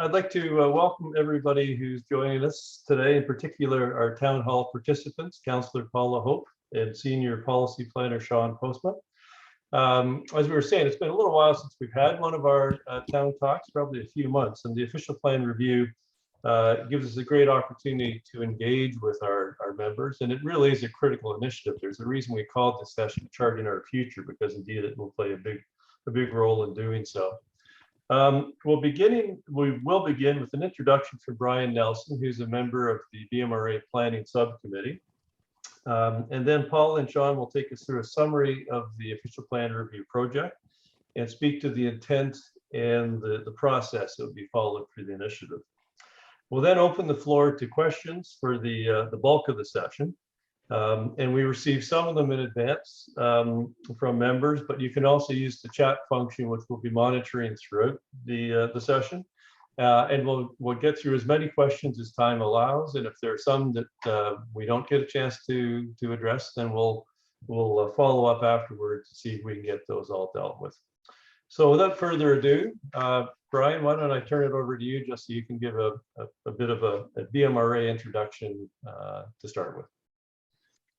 I'd like to welcome everybody who's joining us today, in particular our town hall participants, Councillor Paula Hope and Senior Policy Planner Shawn Postma. As we were saying, it's been a little while since we've had one of our town talks, probably a few months, and the official plan review gives us a great opportunity to engage with our members, and it really is a critical initiative. There's a reason we called this session Charting Our Future, because indeed it will play a big role in doing so. We will begin with an introduction from Brian Nelson, who's a member of the BMRA Planning Subcommittee. And then Paul and Shawn will take us through a summary of the official plan review project and speak to the intent and the process that will be followed for the initiative. We'll then open the floor to questions for the bulk of the session. And we received some of them in advance from members, but you can also use the chat function, which we'll be monitoring throughout the session. And we'll get through as many questions as time allows. And if there are some that we don't get a chance to address, then we'll follow up afterwards to see if we can get those all dealt with. So without further ado, Brian, why don't I turn it over to you just so you can give a bit of a BMRA introduction to start with.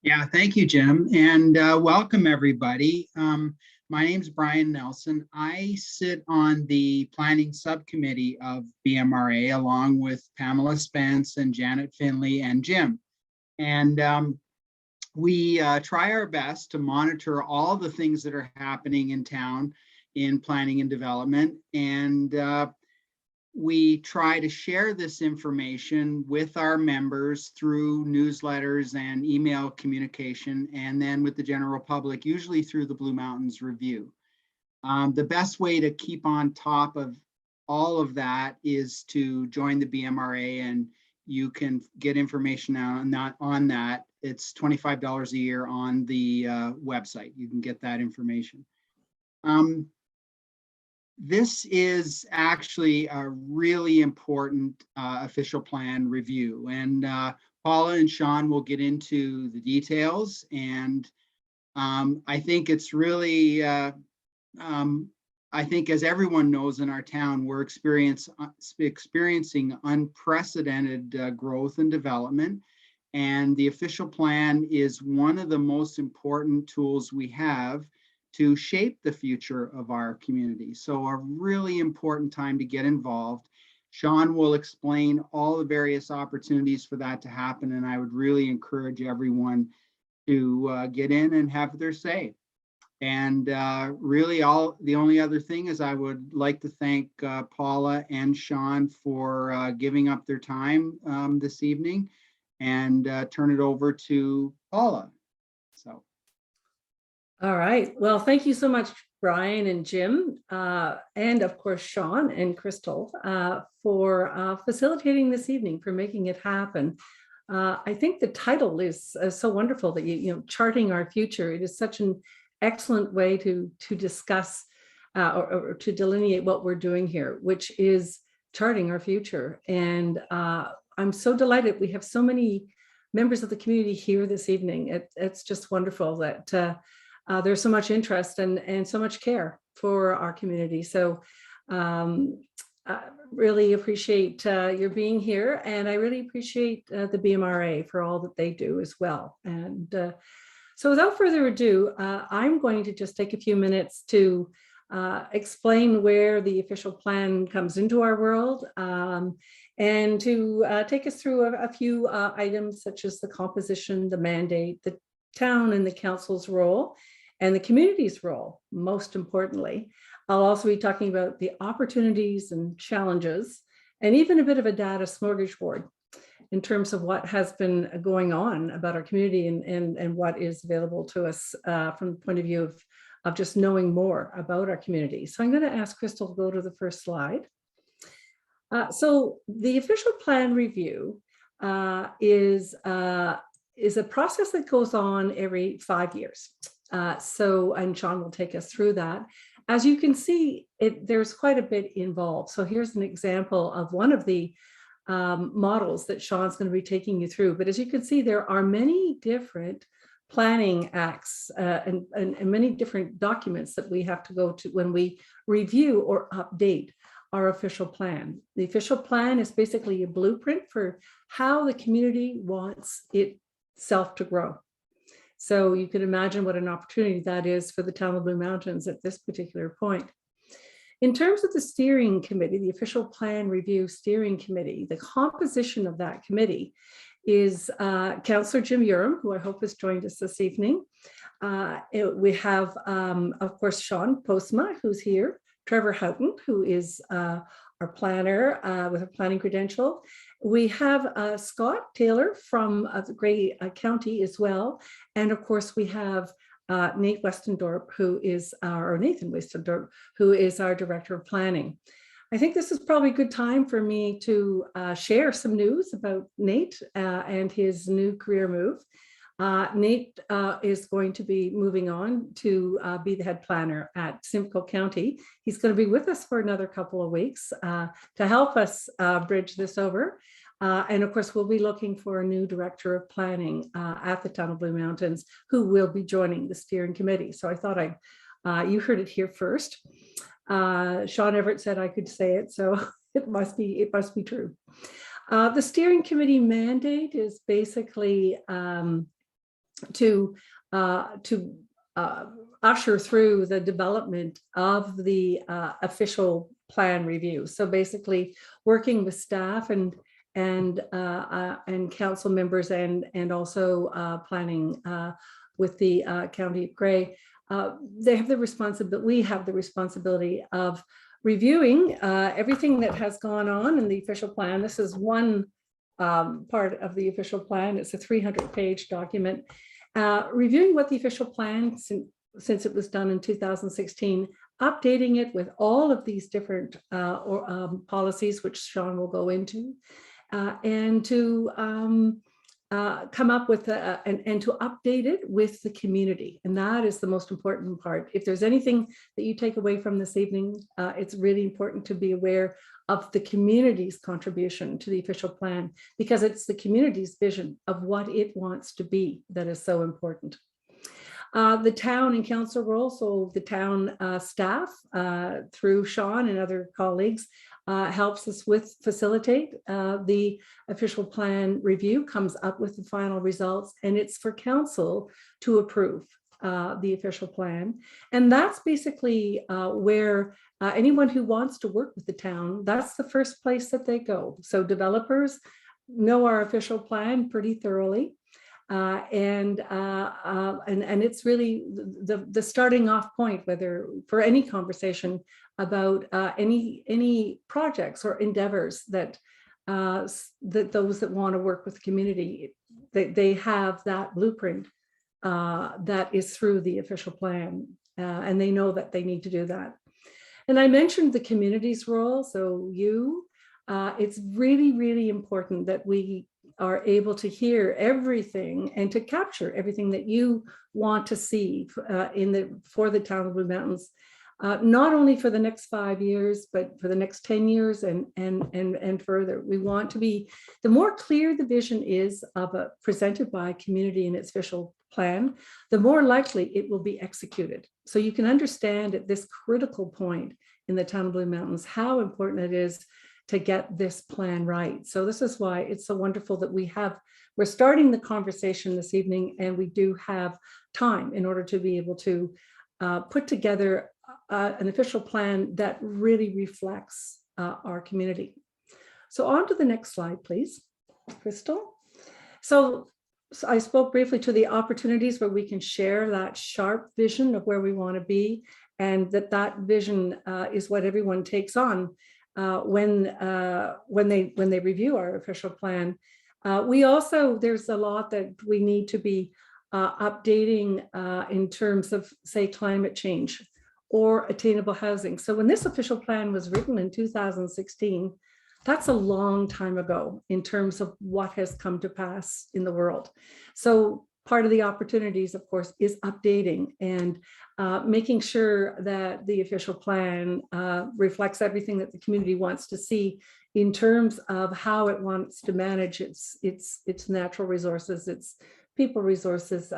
Yeah, thank you, Jim, and welcome everybody. My name's Brian Nelson. I sit on the planning subcommittee of BMRA along with Pamela Spence and Janet Finley and Jim. And we try our best to monitor all the things that are happening in town in planning and development. And we try to share this information with our members through newsletters and email communication, and then with the general public, usually through the Blue Mountains Review. The best way to keep on top of all of that is to join the BMRA, and you can get information on that. It's $25 a year on the website. You can get that information. This is actually a really important official plan review, and Paula and Shawn will get into the details. And I think it's really, I think as everyone knows in our town, we're experiencing unprecedented growth and development. And the official plan is one of the most important tools we have to shape the future of our community. So a really important time to get involved. Shawn will explain all the various opportunities for that to happen, and I would really encourage everyone to get in and have their say. And really the only other thing is I would like to thank Paula and Shawn for giving up their time this evening, and turn it over to Paula. So. All right. Well, thank you so much, Brian and Jim, and of course, Shawn and Crystal for facilitating this evening, for making it happen. I think the title is so wonderful that you know, charting our future. It is such an excellent way to discuss or to delineate what we're doing here, which is charting our future. And I'm so delighted we have so many members of the community here this evening. It's just wonderful that there's so much interest and so much care for our community. So really appreciate your being here, and I really appreciate the BMRA for all that they do as well. And so without further ado, I'm going to just take a few minutes to explain where the official plan comes into our world, and to take us through a few items such as the composition, the mandate, the town and the council's role, and the community's role, most importantly. I'll also be talking about the opportunities and challenges, and even a bit of a data smorgasbord in terms of what has been going on about our community and what is available to us from the point of view of just knowing more about our community. So I'm going to ask Crystal to go to the first slide. So the official plan review is a process that goes on every 5 years. And Shawn will take us through that. As you can see, there's quite a bit involved. So here's an example of one of the models that Shawn's going to be taking you through. But as you can see, there are many different planning acts and many different documents that we have to go to when we review or update our official plan. The official plan is basically a blueprint for how the community wants itself to grow. So you can imagine what an opportunity that is for the town of Blue Mountains at this particular point. In terms of the steering committee, the official plan review steering committee, the composition of that committee is Councillor Jim Urim, who I hope has joined us this evening. We have, of course, Shawn Postma, who's here, Trevor Houghton, who is our planner with a planning credential. We have Scott Taylor from the Grey County as well. And of course, we have Nathan Westendorp, who is our Director of Planning. I think this is probably a good time for me to share some news about Nate and his new career move. Nate is going to be moving on to be the head planner at Simcoe County. He's going to be with us for another couple of weeks to help us bridge this over. And of course, we'll be looking for a new director of planning at the town of Blue Mountains who will be joining the steering committee. So I thought you heard it here first. Shawn Everett said I could say it, so it must be true. The steering committee mandate is basically to usher through the development of the official plan review. So basically working with staff and council members and also planning with the County of Grey. They have the responsibility, we have the responsibility of reviewing everything that has gone on in the official plan. This is one part of the official plan. It's a 300-page document. Reviewing what the official plan, since it was done in 2016, updating it with all of these different policies, which Shawn will go into, and to come up with and to update it with the community. And that is the most important part. If there's anything that you take away from this evening, it's really important to be aware of the community's contribution to the official plan, because it's the community's vision of what it wants to be that is so important. The town and council role, so the town staff through Shawn and other colleagues helps us facilitate the official plan review, comes up with the final results, and it's for council to approve the official plan. And that's basically where anyone who wants to work with the town, that's the first place that they go. So developers know our official plan pretty thoroughly. And it's really the starting off point, whether for any conversation about any projects or endeavors that those that want to work with the community, they have that blueprint that is through the official plan, and they know that they need to do that. And I mentioned the community's role. So it's really, really important that we are able to hear everything and to capture everything that you want to see for the town of Blue Mountains, not only for the next 5 years, but for the next 10 years and further. We want to be, the more clear the vision is presented by a community in its official plan, the more likely it will be executed. So you can understand at this critical point in the town of Blue Mountains how important it is to get this plan right. So this is why it's so wonderful that we're starting the conversation this evening, and we do have time in order to be able to put together an official plan that really reflects our community. So on to the next slide, please, Crystal. So I spoke briefly to the opportunities where we can share that sharp vision of where we want to be, and that vision is what everyone takes on when they review our official plan. There's a lot that we need to be updating in terms of, say, climate change or attainable housing. So when this official plan was written in 2016, that's a long time ago in terms of what has come to pass in the world. So part of the opportunities, of course, is updating and making sure that the official plan reflects everything that the community wants to see in terms of how it wants to manage its natural resources, its people resources,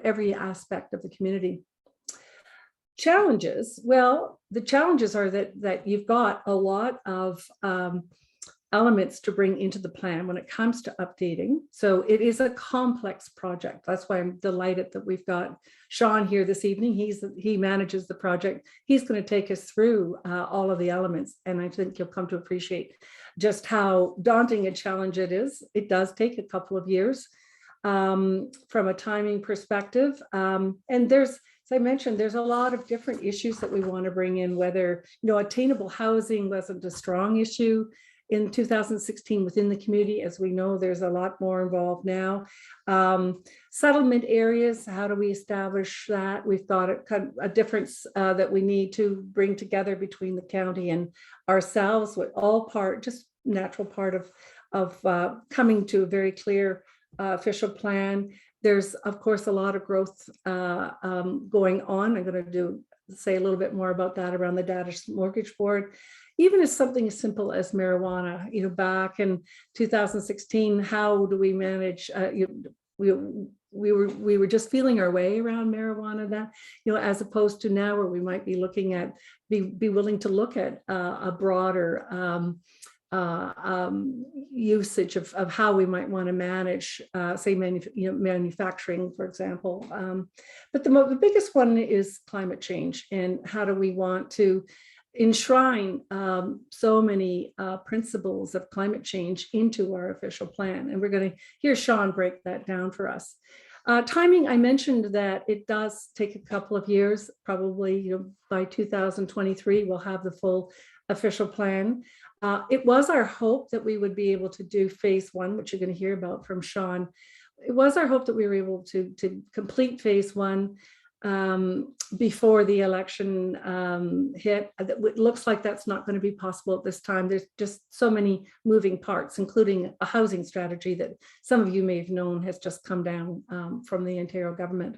every aspect of the community. Challenges. Well, the challenges are that you've got a lot of elements to bring into the plan when it comes to updating. So it is a complex project. That's why I'm delighted that we've got Shawn here this evening. He manages the project. He's going to take us through all of the elements, and I think you'll come to appreciate just how daunting a challenge it is. It does take a couple of years from a timing perspective, and there's, as I mentioned, there's a lot of different issues that we want to bring in. Whether, attainable housing wasn't a strong issue in 2016 within the community. As we know, there's a lot more involved now. Settlement areas, how do we establish that? We've got a difference that we need to bring together between the county and ourselves, with all just natural part of coming to a very clear official plan. There's, of course, a lot of growth going on. I'm going to say a little bit more about that around the Data Mortgage Board. Even as something as simple as marijuana, back in 2016, how do we manage? We were just feeling our way around marijuana, that as opposed to now, where we might be looking at be willing to look at a broader usage of how we might want to manage, say, manufacturing, for example. But the biggest one is climate change, and how do we want to enshrine so many principles of climate change into our official plan. And we're going to hear Shawn break that down for us. Timing, I mentioned that it does take a couple of years, probably by 2023, we'll have the full official plan. It was our hope that we would be able to do phase one, which you're going to hear about from Shawn. It was our hope that we were able to complete phase one before the election hit. It looks like that's not going to be possible at this time. There's just so many moving parts, including a housing strategy that some of you may have known has just come down from the Ontario government.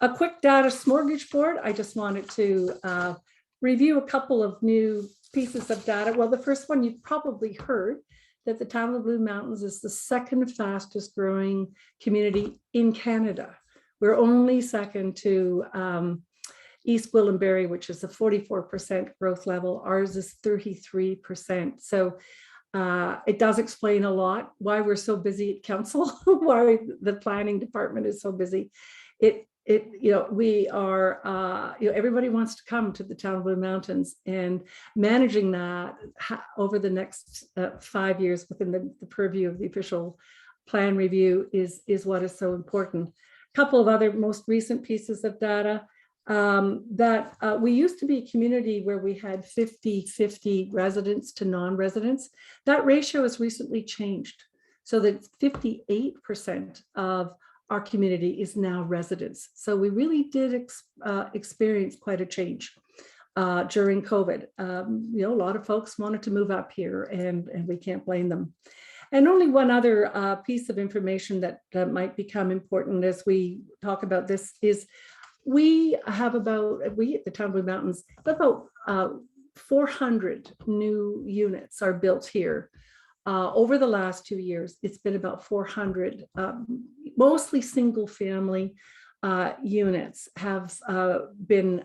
A quick Data Mortgage Board. I just wanted to review a couple of new pieces of data. Well, the first one, you've probably heard that the town of Blue Mountains is the second fastest growing community in Canada. We're only second to East Gwillimbury, which is a 44% growth level. Ours is 33%. So it does explain a lot why we're so busy at council, why the planning department is so busy. We are, everybody wants to come to the town of Blue Mountains, and managing that over the next 5 years within the purview of the official plan review is what is so important. A couple of other most recent pieces of data that we used to be a community where we had 50-50 residents to non-residents. That ratio has recently changed, so that 58% of our community is now residents. So we really did experience quite a change during COVID. A lot of folks wanted to move up here, and we can't blame them. And only one other piece of information that might become important as we talk about this is we at the town of Blue Mountains, about 400 new units are built here. Over the last 2 years, it's been about 400, mostly single family units have been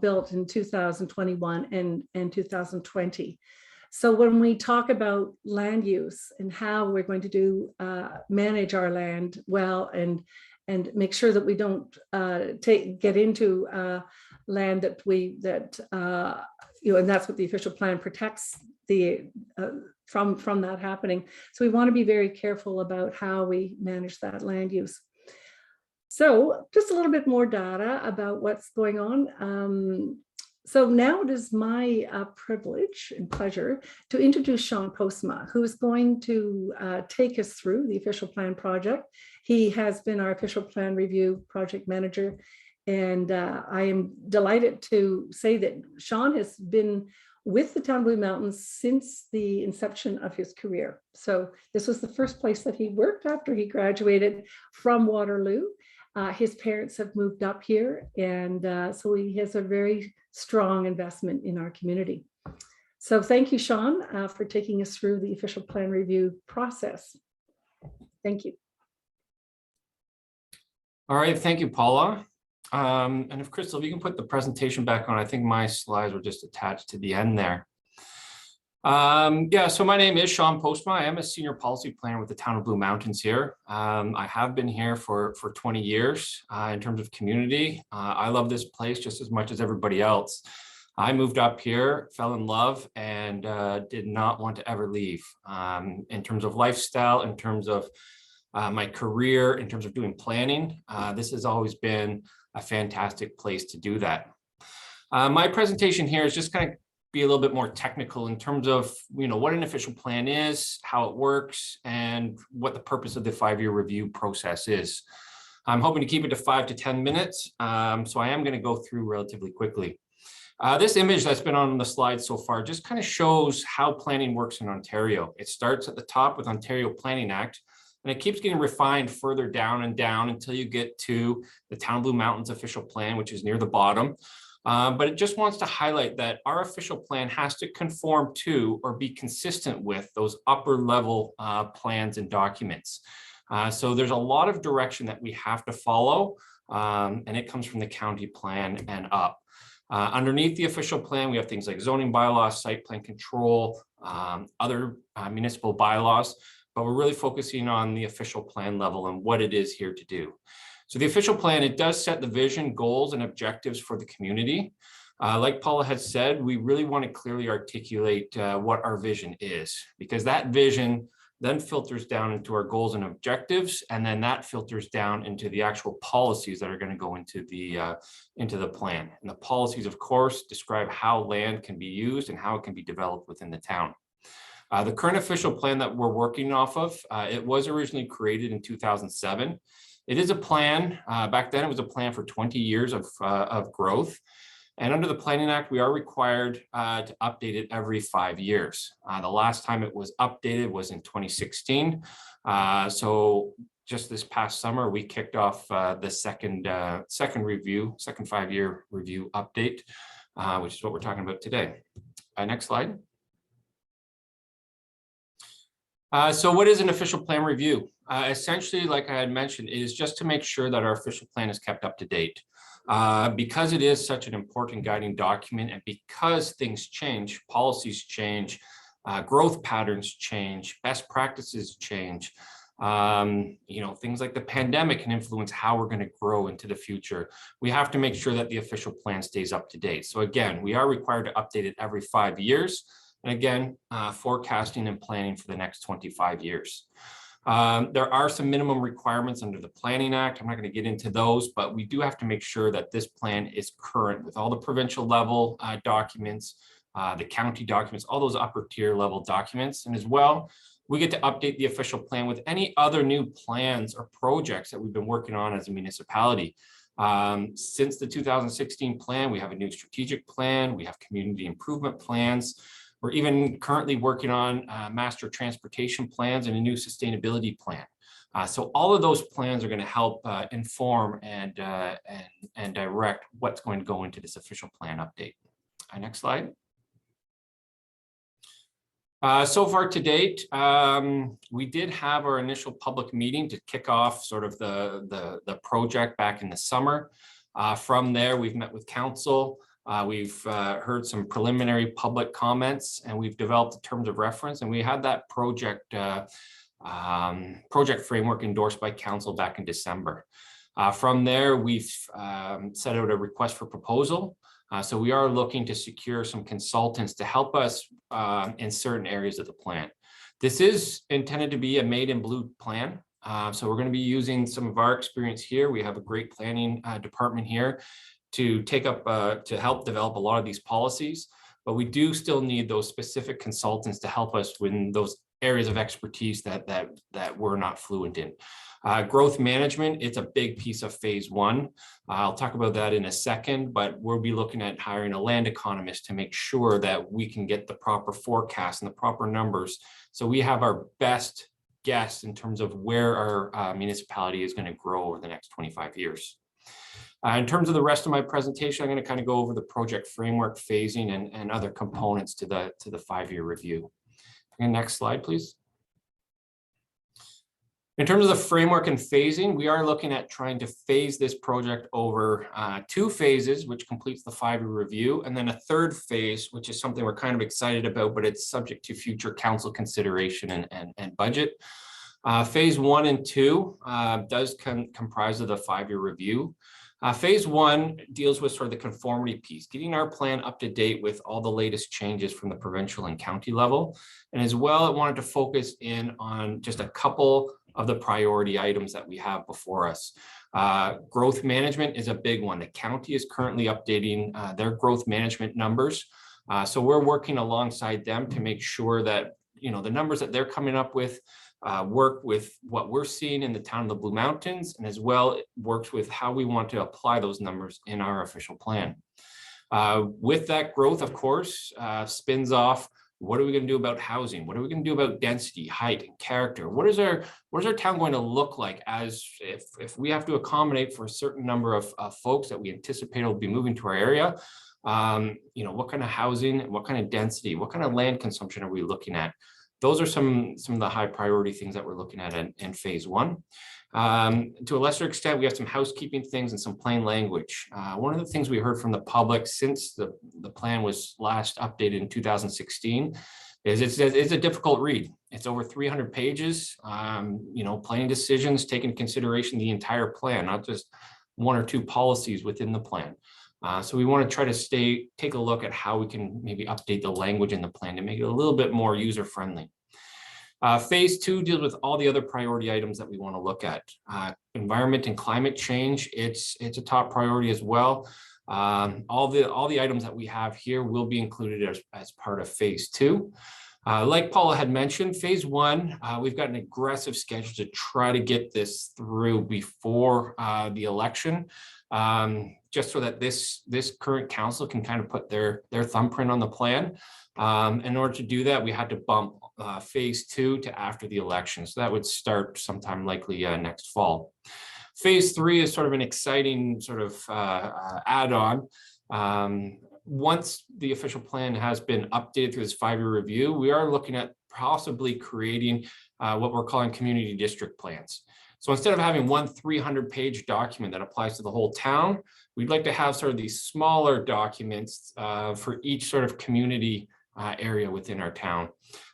built in 2021 and 2020. So when we talk about land use and how we're going to manage our land well and make sure that we don't get into land and that's what the official plan protects from that happening. So we want to be very careful about how we manage that land use. So just a little bit more data about what's going on. So now it is my privilege and pleasure to introduce Shawn Postma, who is going to take us through the official plan project. He has been our official plan review project manager, and I am delighted to say that Shawn has been with the town of Blue Mountains since the inception of his career. So this was the first place that he worked after he graduated from Waterloo. His parents have moved up here, and so he has a very strong investment in our community. So thank you, Shawn, for taking us through the official plan review process. Thank you. All right, thank you, Paula. And if Crystal, if you can put the presentation back on, I think my slides were just attached to the end there. Yeah, so my name is Shawn Postma. I am a senior policy planner with the town of Blue Mountains here. I have been here for 20 years in terms of community. I love this place just as much as everybody else. I moved up here, fell in love, and did not want to ever leave. In terms of lifestyle, in terms of my career, in terms of doing planning, this has always been a fantastic place to do that. My presentation here is just kind of be a little bit more technical in terms of, what an official plan is, how it works, and what the purpose of the 5-year review process is. I'm hoping to keep it to 5 to 10 minutes, so I am going to go through relatively quickly. This image that's been on the slide so far just kind of shows how planning works in Ontario. It starts at the top with Ontario Planning Act, and it keeps getting refined further down and down until you get to the Town of Blue Mountains Official Plan, which is near the bottom. But it just wants to highlight that our official plan has to conform to or be consistent with those upper level plans and documents. So there's a lot of direction that we have to follow, and it comes from the county plan and up. Underneath the official plan, we have things like zoning bylaws, site plan control, other municipal bylaws, but we're really focusing on the official plan level and what it is here to do. So the official plan, it does set the vision, goals, and objectives for the community. Like Paula has said, we really want to clearly articulate what our vision is, because that vision then filters down into our goals and objectives, and then that filters down into the actual policies that are going to go into the plan. And the policies, of course, describe how land can be used and how it can be developed within the town. The current official plan that we're working off of, it was originally created in 2007. It is a plan. Back then, it was a plan for 20 years of growth. And under the Planning Act, we are required to update it every 5 years. The last time it was updated was in 2016. So just this past summer, we kicked off the second 5-year review update, which is what we're talking about today. Next slide. So what is an official plan review? Essentially, like I had mentioned, it is just to make sure that our official plan is kept up to date. Because it is such an important guiding document, and because things change, policies change, growth patterns change, best practices change, things like the pandemic can influence how we're going to grow into the future. We have to make sure that the official plan stays up to date. So again, we are required to update it every 5 years. And again, forecasting and planning for the next 25 years. There are some minimum requirements under the Planning Act. I'm not going to get into those, but we do have to make sure that this plan is current with all the provincial level documents, the county documents, all those upper tier level documents. And as well, we get to update the official plan with any other new plans or projects that we've been working on as a municipality. Since the 2016 plan, we have a new strategic plan, we have community improvement plans. We're even currently working on master transportation plans and a new sustainability plan. So all of those plans are going to help inform and direct what's going to go into this official plan update. Next slide. So far to date, we did have our initial public meeting to kick off sort of the project back in the summer. From there, we've met with council. We've heard some preliminary public comments, and we've developed the terms of reference, and we had that project framework endorsed by council back in December. From there, we've set out a request for proposal. So we are looking to secure some consultants to help us in certain areas of the plan. This is intended to be a made in blue plan. So we're going to be using some of our experience here. We have a great planning department here to take up to help develop a lot of these policies, but we do still need those specific consultants to help us in those areas of expertise that we're not fluent in. Growth management, it's a big piece of phase 1. I'll talk about that in a second, but we'll be looking at hiring a land economist to make sure that we can get the proper forecast and the proper numbers, so we have our best guess in terms of where our municipality is going to grow over the next 25 years. In terms of the rest of my presentation, I'm going to kind of go over the project framework, phasing, and other components to the 5-year review. And next slide, please. In terms of the framework and phasing, we are looking at trying to phase this project over 2 phases, which completes the 5-year review, and then a 3rd phase, which is something we're kind of excited about, but it's subject to future council consideration and budget. Phase 1 and 2 does comprise of the 5-year review. Phase 1 deals with sort of the conformity piece, getting our plan up to date with all the latest changes from the provincial and county level. And as well, it wanted to focus in on just a couple of the priority items that we have before us. Growth management is a big one. The county is currently updating their growth management numbers. So we're working alongside them to make sure that, you know, the numbers that they're coming up with work with what we're seeing in the town of the Blue Mountains, and as well it works with how we want to apply those numbers in our official plan. With that growth, of course, spins off, what are we going to do about housing? What are we going to do about density, height, and character? What is our town going to look like as if we have to accommodate for a certain number of folks that we anticipate will be moving to our area? You know, what kind of housing, what kind of density, what kind of land consumption are we looking at? Those are some of the high priority things that we're looking at in phase 1. To a lesser extent, we have some housekeeping things and some plain language. One of the things we heard from the public since the plan was last updated in 2016 is it's a difficult read. It's over 300 pages, you know, planning decisions, take into consideration the entire plan, not just 1 or 2 policies within the plan. So we want to try to take a look at how we can maybe update the language in the plan to make it a little bit more user-friendly. Phase 2 deals with all the other priority items that we want to look at. Environment and climate change, it's a top priority as well. All the items that we have here will be included as part of phase 2. Like Paula had mentioned, phase 1, we've got an aggressive schedule to try to get this through before the election. Just so that this current council can kind of put their thumbprint on the plan. In order to do that, we had to bump phase 2 to after the election. So that would start sometime likely next fall. Phase 3 is sort of an exciting sort of add-on. Once the official plan has been updated through this 5-year review, we are looking at possibly creating what we're calling community district plans. So instead of having one 300-page document that applies to the whole town, we'd like to have sort of these smaller documents for each sort of community area within our town.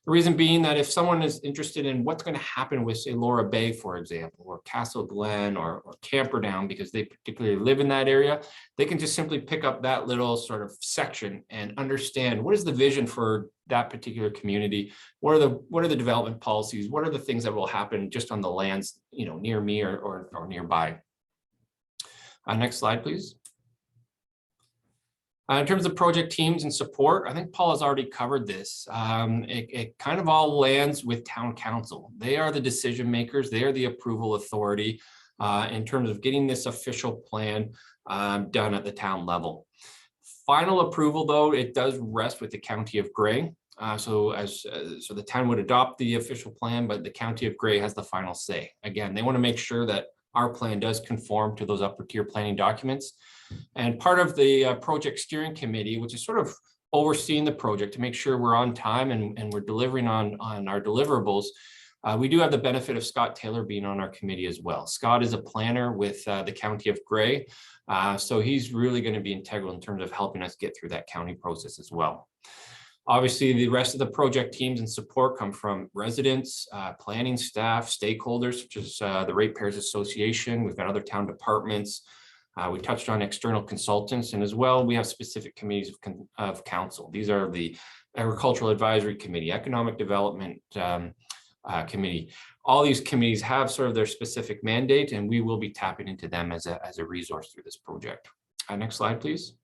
The reason being that if someone is interested in what's going to happen with, say, Laura Bay, for example, or Castle Glen or Camperdown, because they particularly live in that area, they can just simply pick up that little sort of section and understand what is the vision for that particular community. What are the development policies? What are the things that will happen just on the lands, you know, near me or nearby? Next slide, please. In terms of project teams and support, I think Paul has already covered this. It kind of all lands with town council. They are the decision makers. They are the approval authority in terms of getting this official plan done at the town level. Final approval, though, it does rest with the County of Grey. So the town would adopt the official plan, but the County of Grey has the final say. Again, they want to make sure that our plan does conform to those upper tier planning documents. And part of the project steering committee, which is sort of overseeing the project to make sure we're on time and we're delivering on our deliverables, we do have the benefit of Scott Taylor being on our committee as well. Scott is a planner with the County of Grey, so he's really going to be integral in terms of helping us get through that county process as well. Obviously, the rest of the project teams and support come from residents, planning staff, stakeholders, such as the Ratepayers Association. We've got other town departments. We touched on external consultants, and as well, we have specific committees of council. These are the Agricultural Advisory Committee, Economic Development Committee. All these committees have sort of their specific mandate, and we will be tapping into them as a resource through this project. Next slide, please.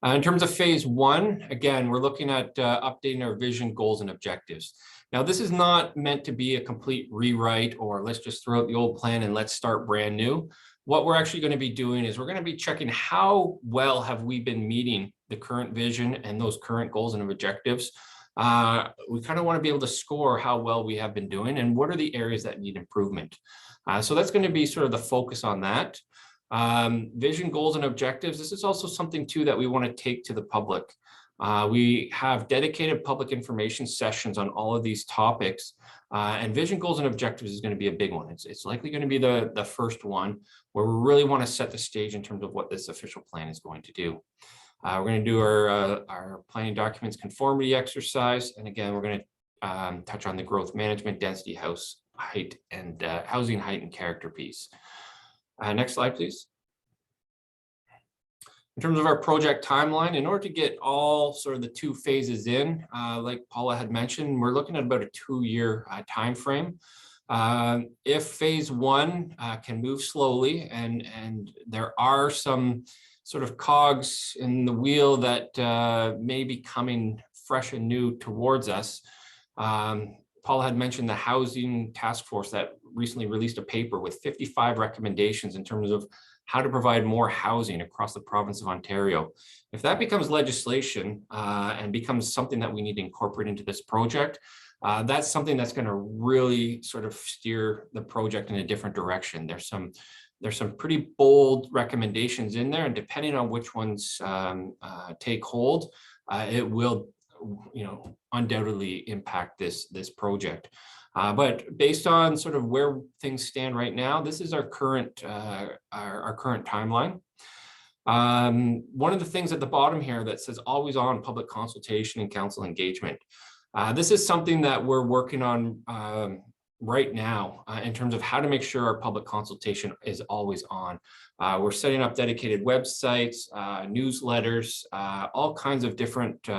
In terms of phase 1, again, we're looking at updating our vision, goals, and objectives. Now, this is not meant to be a complete rewrite or let's just throw out the old plan and let's start brand new. What we're actually going to be doing is we're going to be checking how well have we been meeting the current vision and those current goals and objectives. We kind of want to be able to score how well we have been doing and what are the areas that need improvement. So that's going to be sort of the focus on that. Vision, goals, and objectives. This is also something too that we want to take to the public. We have dedicated public information sessions on all of these topics, and vision, goals, and objectives is going to be a big one. It's likely going to be the first one where we really want to set the stage in terms of what this official plan is going to do. We're going to do our planning documents conformity exercise, and again, we're going to touch on the growth management, density, house height, and housing height and character piece. Next slide, please. In terms of our project timeline, in order to get all sort of the 2 phases in, like Paula had mentioned, we're looking at about a 2-year time frame. If phase 1 can move slowly, and there are some sort of cogs in the wheel that may be coming fresh and new towards us. Paula had mentioned the housing task force that recently released a paper with 55 recommendations in terms of how to provide more housing across the province of Ontario. If that becomes legislation and becomes something that we need to incorporate into this project, that's something that's going to really sort of steer the project in a different direction. There's some pretty bold recommendations in there, and depending on which ones take hold, it will, undoubtedly impact this project. But based on sort of where things stand right now, this is our current timeline. One of the things at the bottom here that says always on public consultation and council engagement. This is something that we're working on right now in terms of how to make sure our public consultation is always on. We're setting up dedicated websites, newsletters, all kinds of different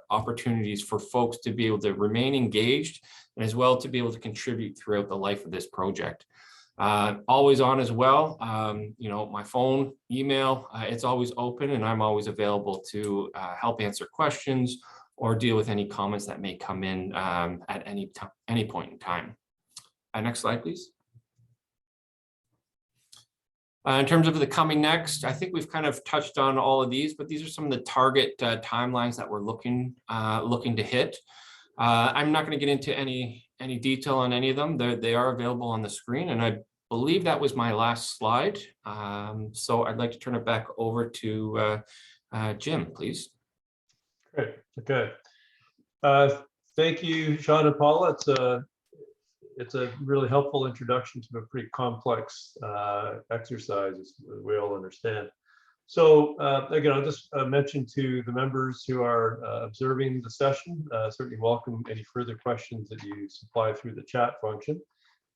opportunities for folks to be able to remain engaged and as well to be able to contribute throughout the life of this project. Always on as well, my phone, email, it's always open, and I'm always available to help answer questions or deal with any comments that may come in at any point in time. Next slide, please. In terms of the coming next, I think we've kind of touched on all of these, but these are some of the target timelines that we're looking to hit. I'm not going to get into any detail on any of them. They are available on the screen, and I believe that was my last slide. So I'd like to turn it back over to Jim, please. Great. Okay. Thank you, Shawn and Paula. It's a really helpful introduction to a pretty complex exercise, as we all understand. So again, I'll just mention to the members who are observing the session, certainly welcome any further questions that you supply through the chat function.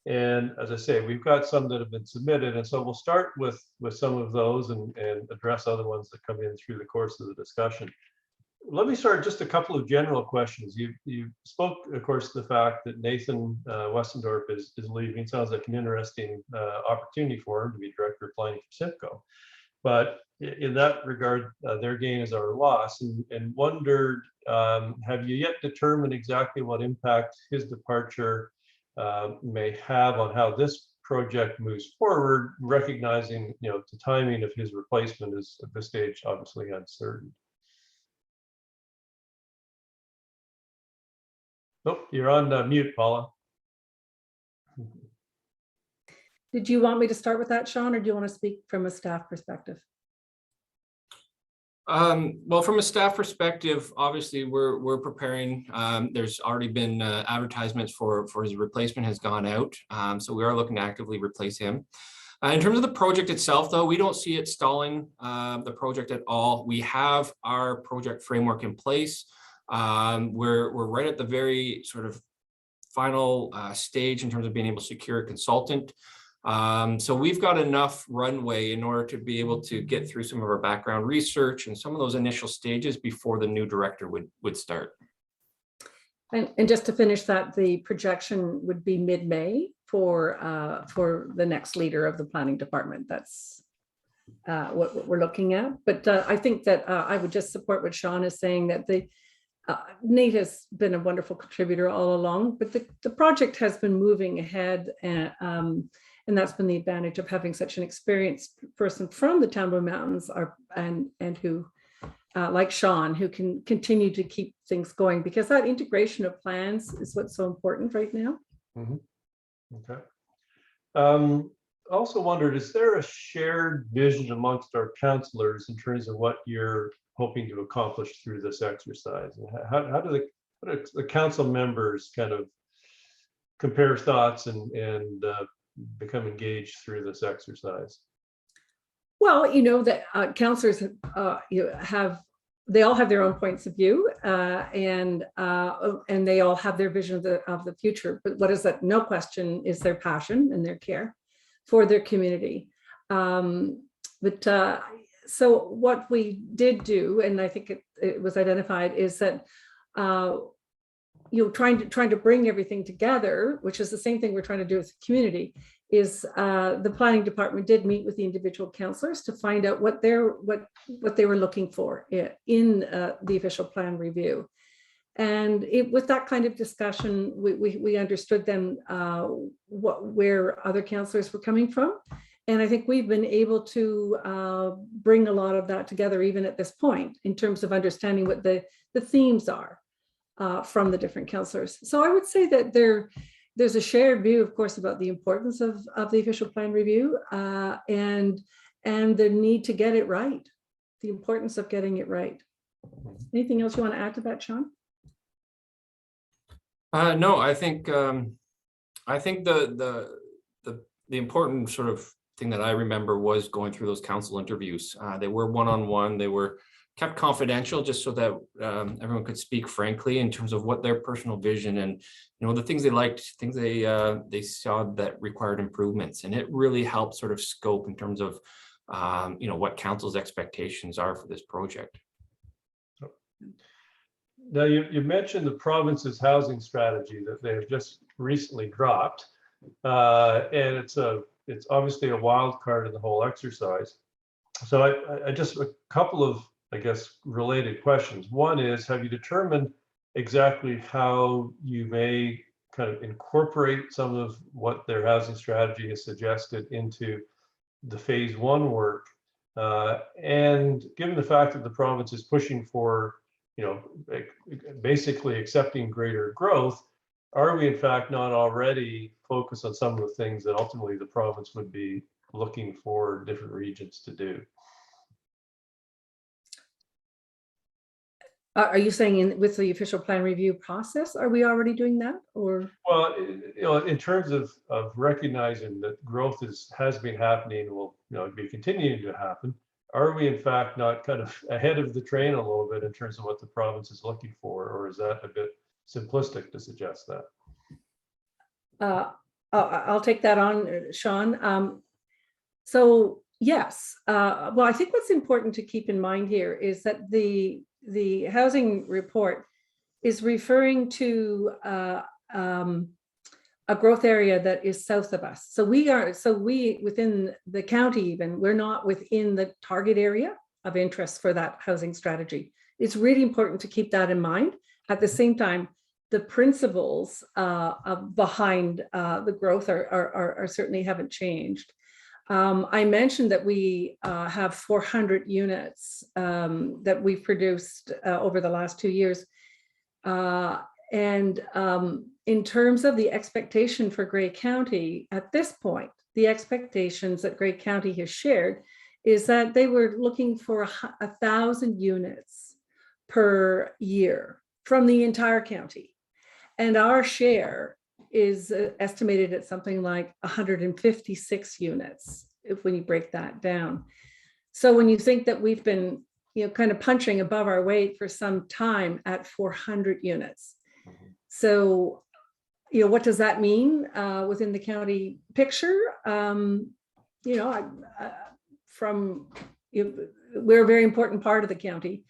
And as I say, we've got some that have been submitted, and so we'll start with some of those and address other ones that come in through the course of the discussion. Let me start just a couple of general questions. You spoke, of course, the fact that Nathan Westendorp is leaving. Sounds like an interesting opportunity for him to be director of planning for Simcoe. But in that regard, their gain is our loss, and wondered, have you yet determined exactly what impact his departure may have on how this project moves forward, recognizing, the timing of his replacement is at this stage obviously uncertain. Oh, you're on mute, Paula. Did you want me to start with that, Shawn, or do you want to speak from a staff perspective? Well, from a staff perspective, obviously we're preparing. There's already been advertisements for his replacement has gone out, so we are looking to actively replace him. In terms of the project itself, though, we don't see it stalling the project at all. We have our project framework in place. We're right at the very sort of final stage in terms of being able to secure a consultant. So we've got enough runway in order to be able to get through some of our background research and some of those initial stages before the new director would start. And just to finish that, the projection would be mid-May for the next leader of the planning department. That's what we're looking at. But I think that I would just support what Shawn is saying, that Nate has been a wonderful contributor all along, but the project has been moving ahead, and that's been the advantage of having such an experienced person from the town of Blue Mountains, and who, like Shawn, who can continue to keep things going, because that integration of plans is what's so important right now. Mm-hmm. Okay. Also wondered, is there a shared vision amongst our councillors in terms of what you're hoping to accomplish through this exercise? And how do the council members kind of compare thoughts and become engaged through this exercise? Well, you know that councillors they all have their own points of view, and they all have their vision of the future. But what is that? No question is their passion and their care for their community. So what we did do, and I think it was identified, is that trying to bring everything together, which is the same thing we're trying to do with the community, is the planning department did meet with the individual councillors to find out what they were looking for in the official plan review. And with that kind of discussion, we understood then where other councillors were coming from. And I think we've been able to bring a lot of that together even at this point in terms of understanding what the themes are from the different councillors. So I would say that there's a shared view, of course, about the importance of the official plan review and the need to get it right, the importance of getting it right. Anything else you want to add to that, Shawn? No, I think the important sort of thing that I remember was going through those council interviews. They were one-on-one. They were kept confidential just so that everyone could speak frankly in terms of what their personal vision and the things they liked, things they saw that required improvements, and it really helped sort of scope in terms of what council's expectations are for this project. Now you mentioned the province's housing strategy that they have just recently dropped, and it's obviously a wild card in the whole exercise. So I just a couple of, I guess, related questions. One is, have you determined exactly how you may kind of incorporate some of what their housing strategy has suggested into the phase one work? And given the fact that the province is pushing for, basically accepting greater growth, are we in fact not already focused on some of the things that ultimately the province would be looking for different regions to do? Are you saying with the official plan review process, are we already doing that, or? Well, in terms of recognizing that growth has been happening and will be continuing to happen, are we in fact not kind of ahead of the train a little bit in terms of what the province is looking for, or is that a bit simplistic to suggest that? I'll take that on, Shawn. So yes, well, I think what's important to keep in mind here is that the housing report is referring to a growth area that is south of us. So we within the county, even, we're not within the target area of interest for that housing strategy. It's really important to keep that in mind. At the same time, the principles behind the growth are certainly haven't changed. I mentioned that we have 400 units that we've produced over the last 2 years. And in terms of the expectation for Grey County at this point, the expectations that Grey County has shared is that they were looking for 1,000 units per year from the entire county. And our share is estimated at something like 156 units, when you break that down. So when you think that we've been, kind of punching above our weight for some time at 400 units. So, what does that mean within the county picture? We're a very important part of the county.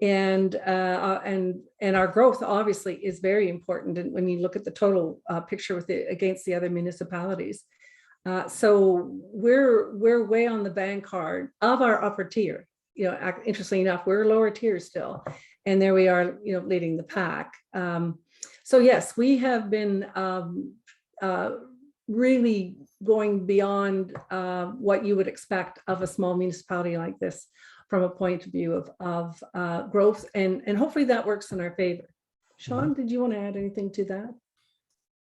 And our growth obviously is very important. And when you look at the total picture against the other municipalities, so we're way on the vanguard of our upper tier. Interestingly enough, we're lower tier still, and there we are, leading the pack. So yes, we have been really going beyond what you would expect of a small municipality like this, from a point of view of growth, and hopefully that works in our favor. Shawn, did you want to add anything to that?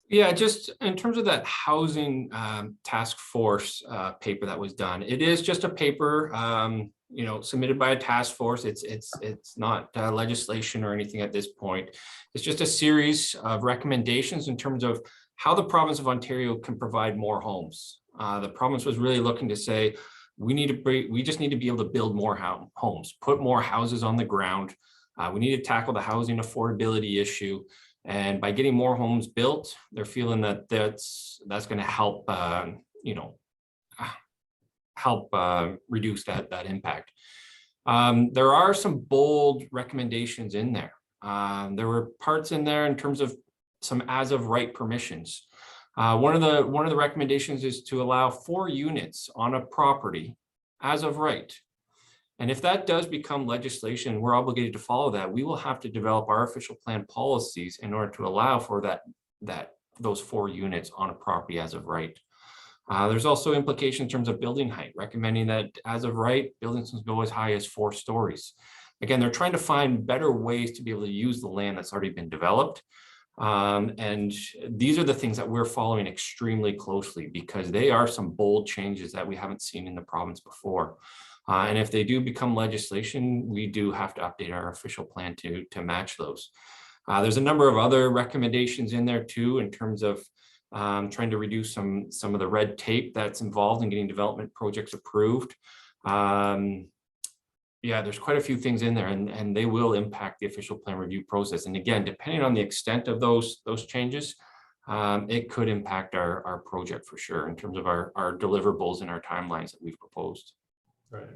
Yeah, just in terms of that housing task force paper that was done, it is just a paper. submitted by a task force. It's not legislation or anything at this point. It's just a series of recommendations in terms of how the province of Ontario can provide more homes. The province was really looking to say, we just need to be able to build more homes, put more houses on the ground. We need to tackle the housing affordability issue. And by getting more homes built, they're feeling that that's going to help, reduce that impact. There are some bold recommendations in there. There were parts in there in terms of some as of right permissions. One of the recommendations is to allow 4 units on a property as of right. And if that does become legislation, we're obligated to follow that. We will have to develop our official plan policies in order to allow for those 4 units on a property as of right. There's also implication in terms of building height, recommending that as of right, buildings can go as high as 4 stories. Again, they're trying to find better ways to be able to use the land that's already been developed. And these are the things that we're following extremely closely, because they are some bold changes that we haven't seen in the province before. And if they do become legislation, we do have to update our official plan to match those. There's a number of other recommendations in there too, in terms of trying to reduce some of the red tape that's involved in getting development projects approved. Yeah, there's quite a few things in there, and they will impact the official plan review process. And again, depending on the extent of those changes, it could impact our project for sure in terms of our deliverables and our timelines that we've proposed. Right.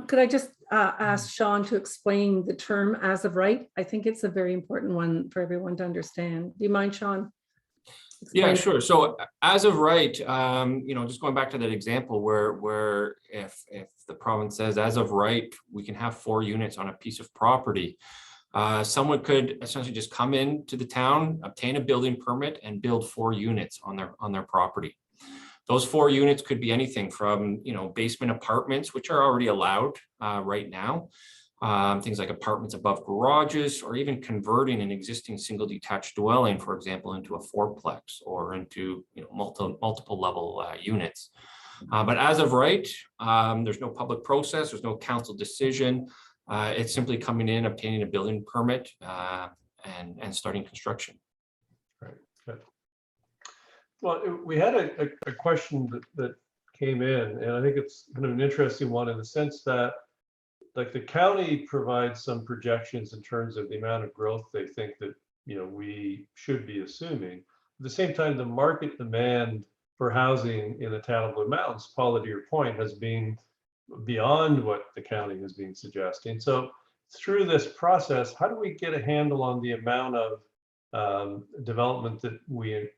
Could I just ask Shawn to explain the term as of right? I think it's a very important one for everyone to understand. Do you mind, Shawn? Yeah, sure. So as of right, just going back to that example where if the province says as of right, we can have 4 units on a piece of property, someone could essentially just come into the town, obtain a building permit, and build 4 units on their property. Those 4 units could be anything from basement apartments, which are already allowed right now. Things like apartments above garages, or even converting an existing single detached dwelling, for example, into a 4-plex or into multiple level units. But as of right, there's no public process, there's no council decision. It's simply coming in, obtaining a building permit, and starting construction. Right. Good. Well, we had a question that came in, and I think it's kind of an interesting one in the sense that, like, the county provides some projections in terms of the amount of growth they think that we should be assuming. At the same time, the market demand for housing in the town of Blue Mountains, Paula, to your point, has been beyond what the county has been suggesting. So through this process, how do we get a handle on the amount of development that we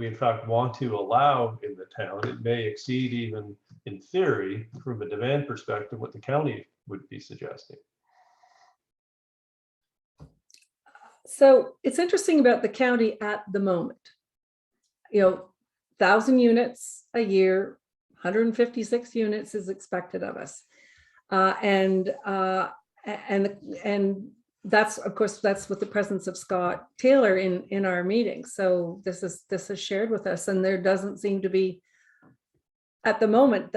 in fact want to allow in the town? It may exceed, even in theory, from a demand perspective, what the county would be suggesting. So it's interesting about the county at the moment. 1,000 units a year, 156 units is expected of us, and that's, of course, that's with the presence of Scott Taylor in our meeting. So this is shared with us, and there doesn't seem to be, at the moment,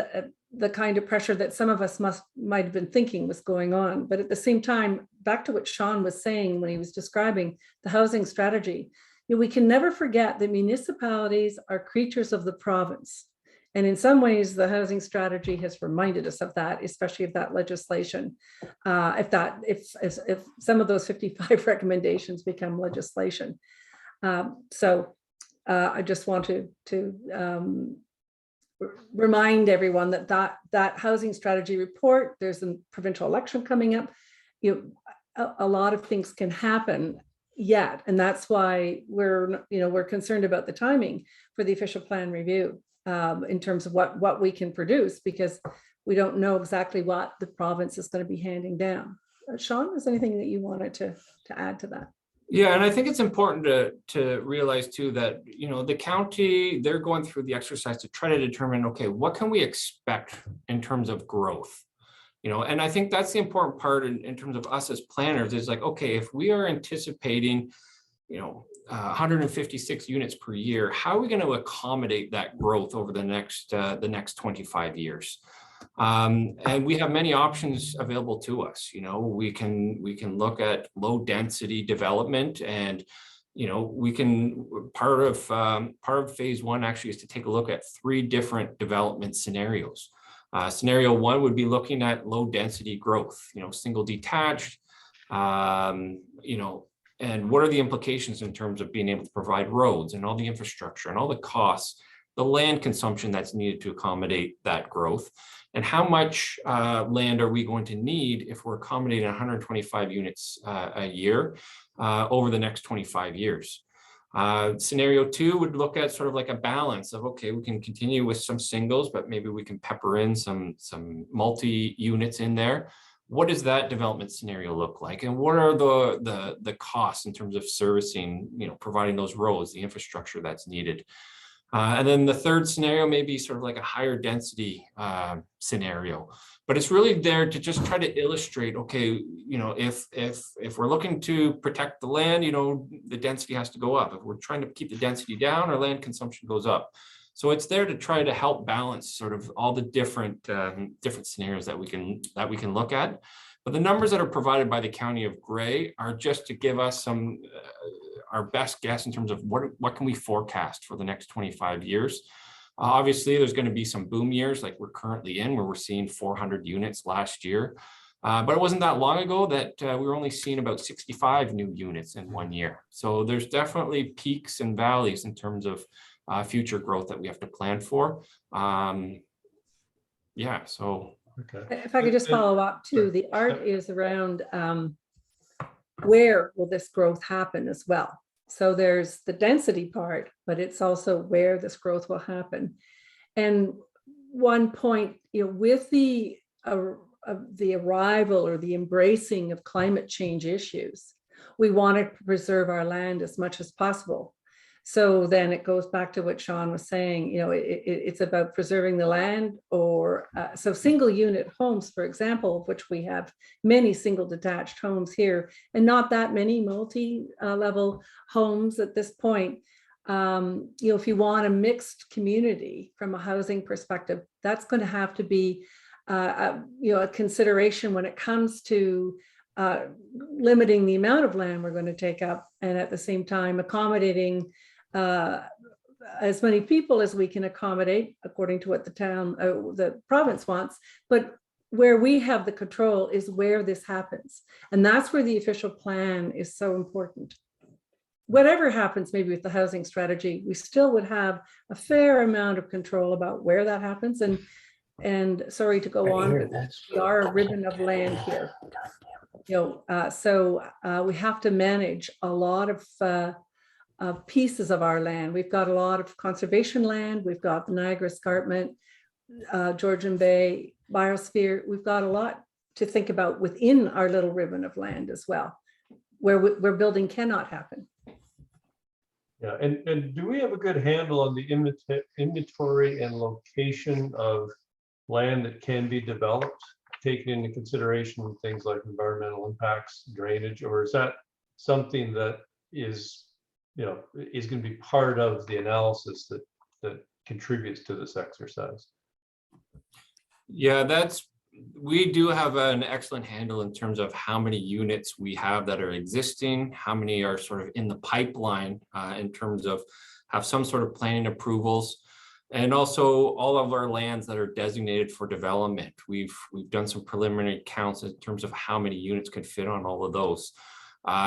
the kind of pressure that some of us might have been thinking was going on. But at the same time, back to what Shawn was saying when he was describing the housing strategy, we can never forget that municipalities are creatures of the province. And in some ways, the housing strategy has reminded us of that, especially of that legislation. If some of those 55 recommendations become legislation. So I just want to remind everyone that housing strategy report, there's a provincial election coming up. A lot of things can happen yet, and that's why we're concerned about the timing for the official plan review. In terms of what we can produce, because we don't know exactly what the province is going to be handing down. Shawn, is there anything that you wanted to add to that? Yeah, and I think it's important to realize too that the county, they're going through the exercise to try to determine, okay, what can we expect in terms of growth? And I think that's the important part in terms of us as planners, is like, okay, if we are anticipating 156 units per year, how are we going to accommodate that growth over the next 25 years? And we have many options available to us. You know, we can look at low density development, and we can part of phase one actually is to take a look at 3 different development scenarios. Scenario 1 would be looking at low density growth, single detached, and what are the implications in terms of being able to provide roads and all the infrastructure and all the costs, the land consumption that's needed to accommodate that growth, and how much land are we going to need if we're accommodating 125 units a year over the next 25 years. Scenario 2 would look at sort of like a balance of, okay, we can continue with some singles, but maybe we can pepper in some multi units in there. What does that development scenario look like? And what are the costs in terms of servicing, providing those roads, the infrastructure that's needed? And then the third scenario may be sort of like a higher density scenario, but it's really there to just try to illustrate, okay, if we're looking to protect the land, the density has to go up. If we're trying to keep the density down, our land consumption goes up. So it's there to try to help balance sort of all the different scenarios that we can look at. But the numbers that are provided by the County of Grey are just to give us some our best guess in terms of what can we forecast for the next 25 years. Obviously, there's going to be some boom years like we're currently in, where we're seeing 400 units last year. But it wasn't that long ago that we were only seeing about 65 new units in 1 year. So there's definitely peaks and valleys in terms of future growth that we have to plan for. Yeah, so. Okay. If I could just follow up too, the art is around where will this growth happen as well. So there's the density part, but it's also where this growth will happen. And one point, with the arrival or the embracing of climate change issues, we want to preserve our land as much as possible. So then it goes back to what Shawn was saying, it's about preserving the land, or so single unit homes, for example, of which we have many single detached homes here and not that many multi-level homes at this point. If you want a mixed community from a housing perspective, that's going to have to be a consideration when it comes to limiting the amount of land we're going to take up, and at the same time accommodating as many people as we can accommodate according to what the province wants. But where we have the control is where this happens, and that's where the official plan is so important. Whatever happens maybe with the housing strategy, we still would have a fair amount of control about where that happens. And sorry to go on, but we are a ribbon of land here. So we have to manage a lot of pieces of our land. We've got a lot of conservation land. We've got the Niagara Escarpment, Georgian Bay, Biosphere. We've got a lot to think about within our little ribbon of land as well, where building cannot happen. Yeah, and do we have a good handle on the inventory and location of land that can be developed, taking into consideration things like environmental impacts, drainage, or is that something that is going to be part of the analysis that contributes to this exercise? Yeah, we do have an excellent handle in terms of how many units we have that are existing, how many are sort of in the pipeline in terms of have some sort of planning approvals, and also all of our lands that are designated for development. We've done some preliminary counts in terms of how many units could fit on all of those.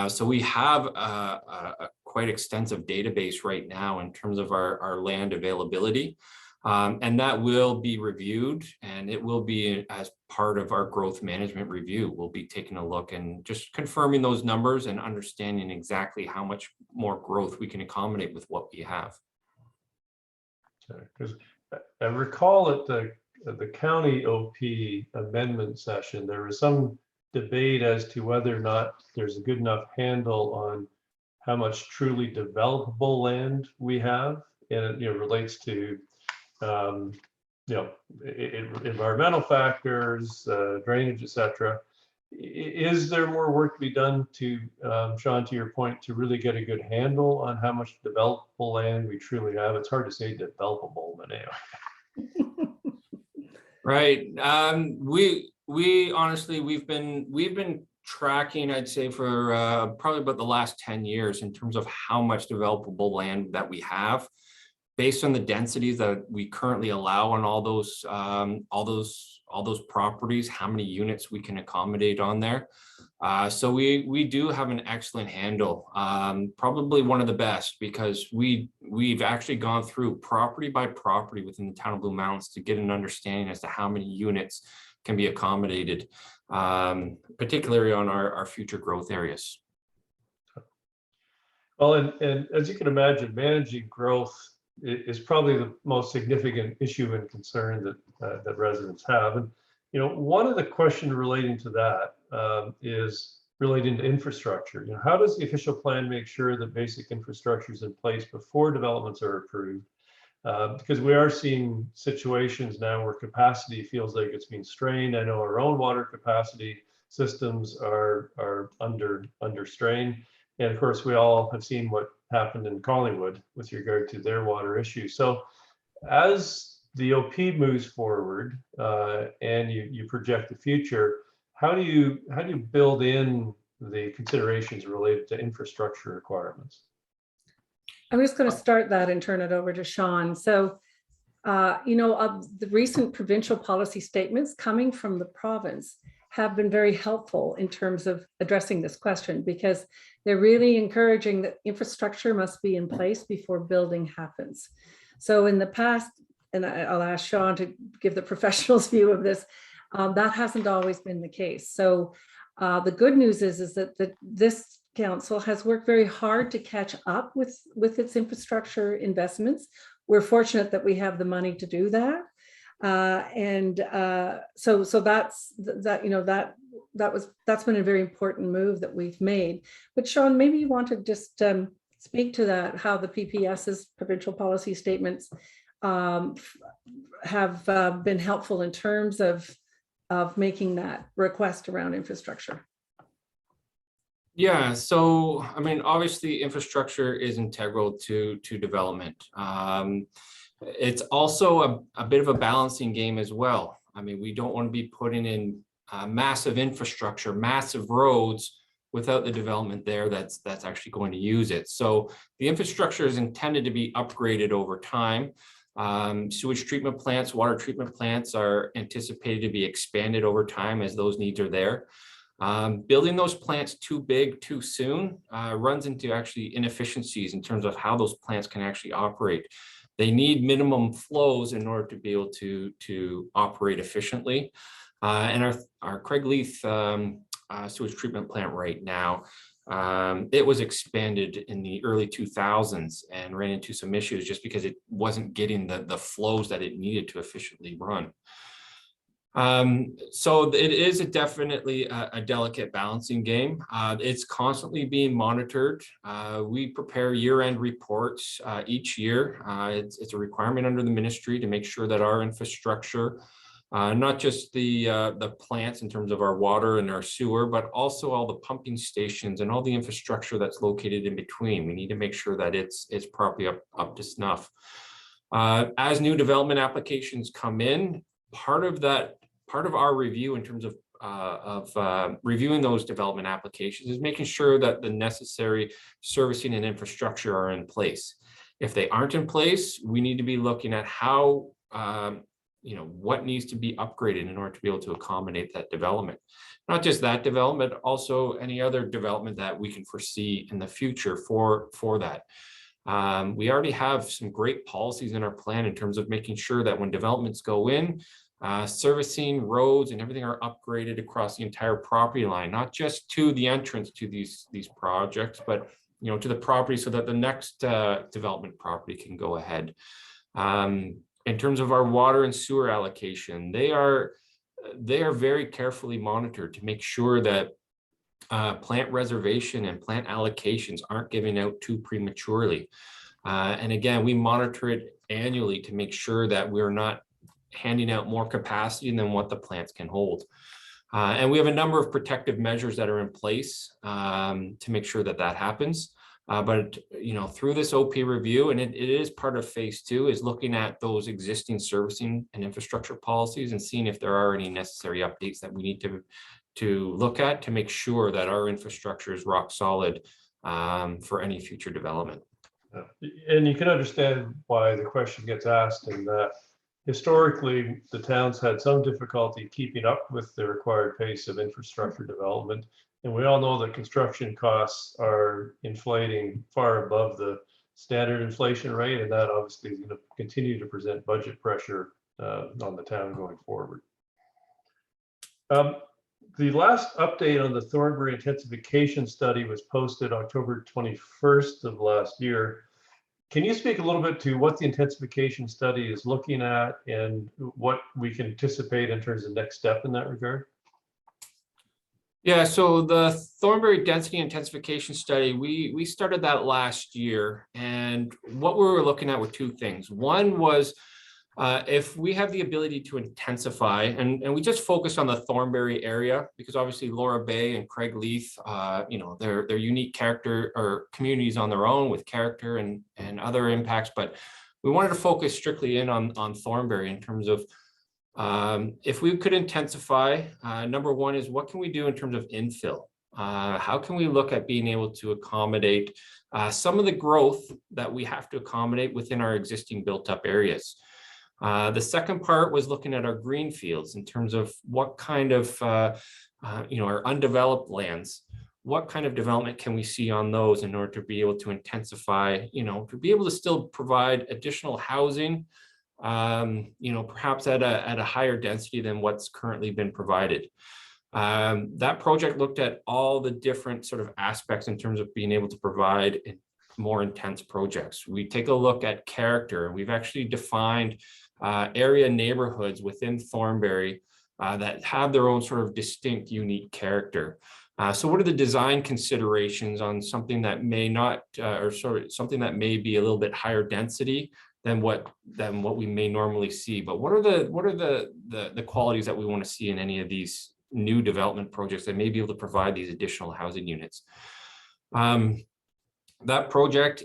So we have a quite extensive database right now in terms of our land availability. And that will be reviewed, and it will be as part of our growth management review. We'll be taking a look and just confirming those numbers and understanding exactly how much more growth we can accommodate with what we have. Because I recall at the county OP amendment session, there was some debate as to whether or not there's a good enough handle on how much truly developable land we have, and it relates to environmental factors, drainage, etc. Is there more work to be done to, Shawn, to your point, to really get a good handle on how much developable land we truly have? It's hard to say developable, but anyway. Right. We honestly, we've been tracking, I'd say, for probably about the last 10 years in terms of how much developable land that we have based on the densities that we currently allow on all those properties, how many units we can accommodate on there. So we do have an excellent handle, probably one of the best, because we've actually gone through property by property within the town of Blue Mountains to get an understanding as to how many units can be accommodated, particularly on our future growth areas. Well, and as you can imagine, managing growth is probably the most significant issue and concern that residents have. And one of the questions relating to that is relating to infrastructure. How does the official plan make sure that basic infrastructure is in place before developments are approved? Because we are seeing situations now where capacity feels like it's being strained. I know our own water capacity systems are under strain. And of course, we all have seen what happened in Collingwood with regard to their water issue. So as the OP moves forward and you project the future, how do you build in the considerations related to infrastructure requirements? I'm just going to start that and turn it over to Shawn. So, of the recent provincial policy statements coming from the province have been very helpful in terms of addressing this question, because they're really encouraging that infrastructure must be in place before building happens. So in the past, and I'll ask Shawn to give the professional's view of this, that hasn't always been the case. So the good news is that this council has worked very hard to catch up with its infrastructure investments. We're fortunate that we have the money to do that. So that's been a very important move that we've made. But Shawn, maybe you want to just speak to that, how the PPS's provincial policy statements have been helpful in terms of making that request around infrastructure. Yeah, so I mean, obviously infrastructure is integral to development. It's also a bit of a balancing game as well. I mean, we don't want to be putting in massive infrastructure, massive roads without the development there that's actually going to use it. So the infrastructure is intended to be upgraded over time. Sewage treatment plants, water treatment plants are anticipated to be expanded over time as those needs are there. Building those plants too big too soon runs into actually inefficiencies in terms of how those plants can actually operate. They need minimum flows in order to be able to operate efficiently. And our Craig Leith sewage treatment plant right now, it was expanded in the early 2000s and ran into some issues just because it wasn't getting the flows that it needed to efficiently run. So it is definitely a delicate balancing game. It's constantly being monitored. We prepare year-end reports each year. It's a requirement under the ministry to make sure that our infrastructure, not just the plants in terms of our water and our sewer, but also all the pumping stations and all the infrastructure that's located in between. We need to make sure that it's properly up to snuff. As new development applications come in, part of our review in terms of reviewing those development applications is making sure that the necessary servicing and infrastructure are in place. If they aren't in place, we need to be looking at how, what needs to be upgraded in order to be able to accommodate that development. Not just that development, also any other development that we can foresee in the future for that. We already have some great policies in our plan in terms of making sure that when developments go in, servicing, roads, and everything are upgraded across the entire property line, not just to the entrance to these projects, but to the property so that the next development property can go ahead. In terms of our water and sewer allocation, they are very carefully monitored to make sure that plant reservation and plant allocations aren't giving out too prematurely. And again, we monitor it annually to make sure that we're not handing out more capacity than what the plants can hold. And we have a number of protective measures that are in place to make sure that happens. But through this OP review, and it is part of phase 2, is looking at those existing servicing and infrastructure policies and seeing if there are any necessary updates that we need to look at to make sure that our infrastructure is rock solid for any future development. And you can understand why the question gets asked, in that historically the towns had some difficulty keeping up with the required pace of infrastructure development. And we all know that construction costs are inflating far above the standard inflation rate, and that obviously is going to continue to present budget pressure on the town going forward. The last update on the Thornbury intensification study was posted October 21st of last year. Can you speak a little bit to what the intensification study is looking at and what we can anticipate in terms of next step in that regard? Yeah, so the Thornbury density intensification study, we started that last year, and what we were looking at were two things. One was if we have the ability to intensify, and we just focused on the Thornbury area because obviously Laura Bay and Craigleith, they're unique character or communities on their own with character and other impacts, but we wanted to focus strictly in on Thornbury in terms of if we could intensify. Number one is, what can we do in terms of infill? How can we look at being able to accommodate some of the growth that we have to accommodate within our existing built up areas? The second part was looking at our green fields in terms of what kind of, our undeveloped lands, what kind of development can we see on those in order to be able to intensify, to be able to still provide additional housing, perhaps at a higher density than what's currently been provided. That project looked at all the different sort of aspects in terms of being able to provide more intense projects. We take a look at character, and we've actually defined area neighborhoods within Thornbury that have their own sort of distinct, unique character. So what are the design considerations on something that may not, something that may be a little bit higher density than what we may normally see? But what are the qualities that we want to see in any of these new development projects that may be able to provide these additional housing units? That project,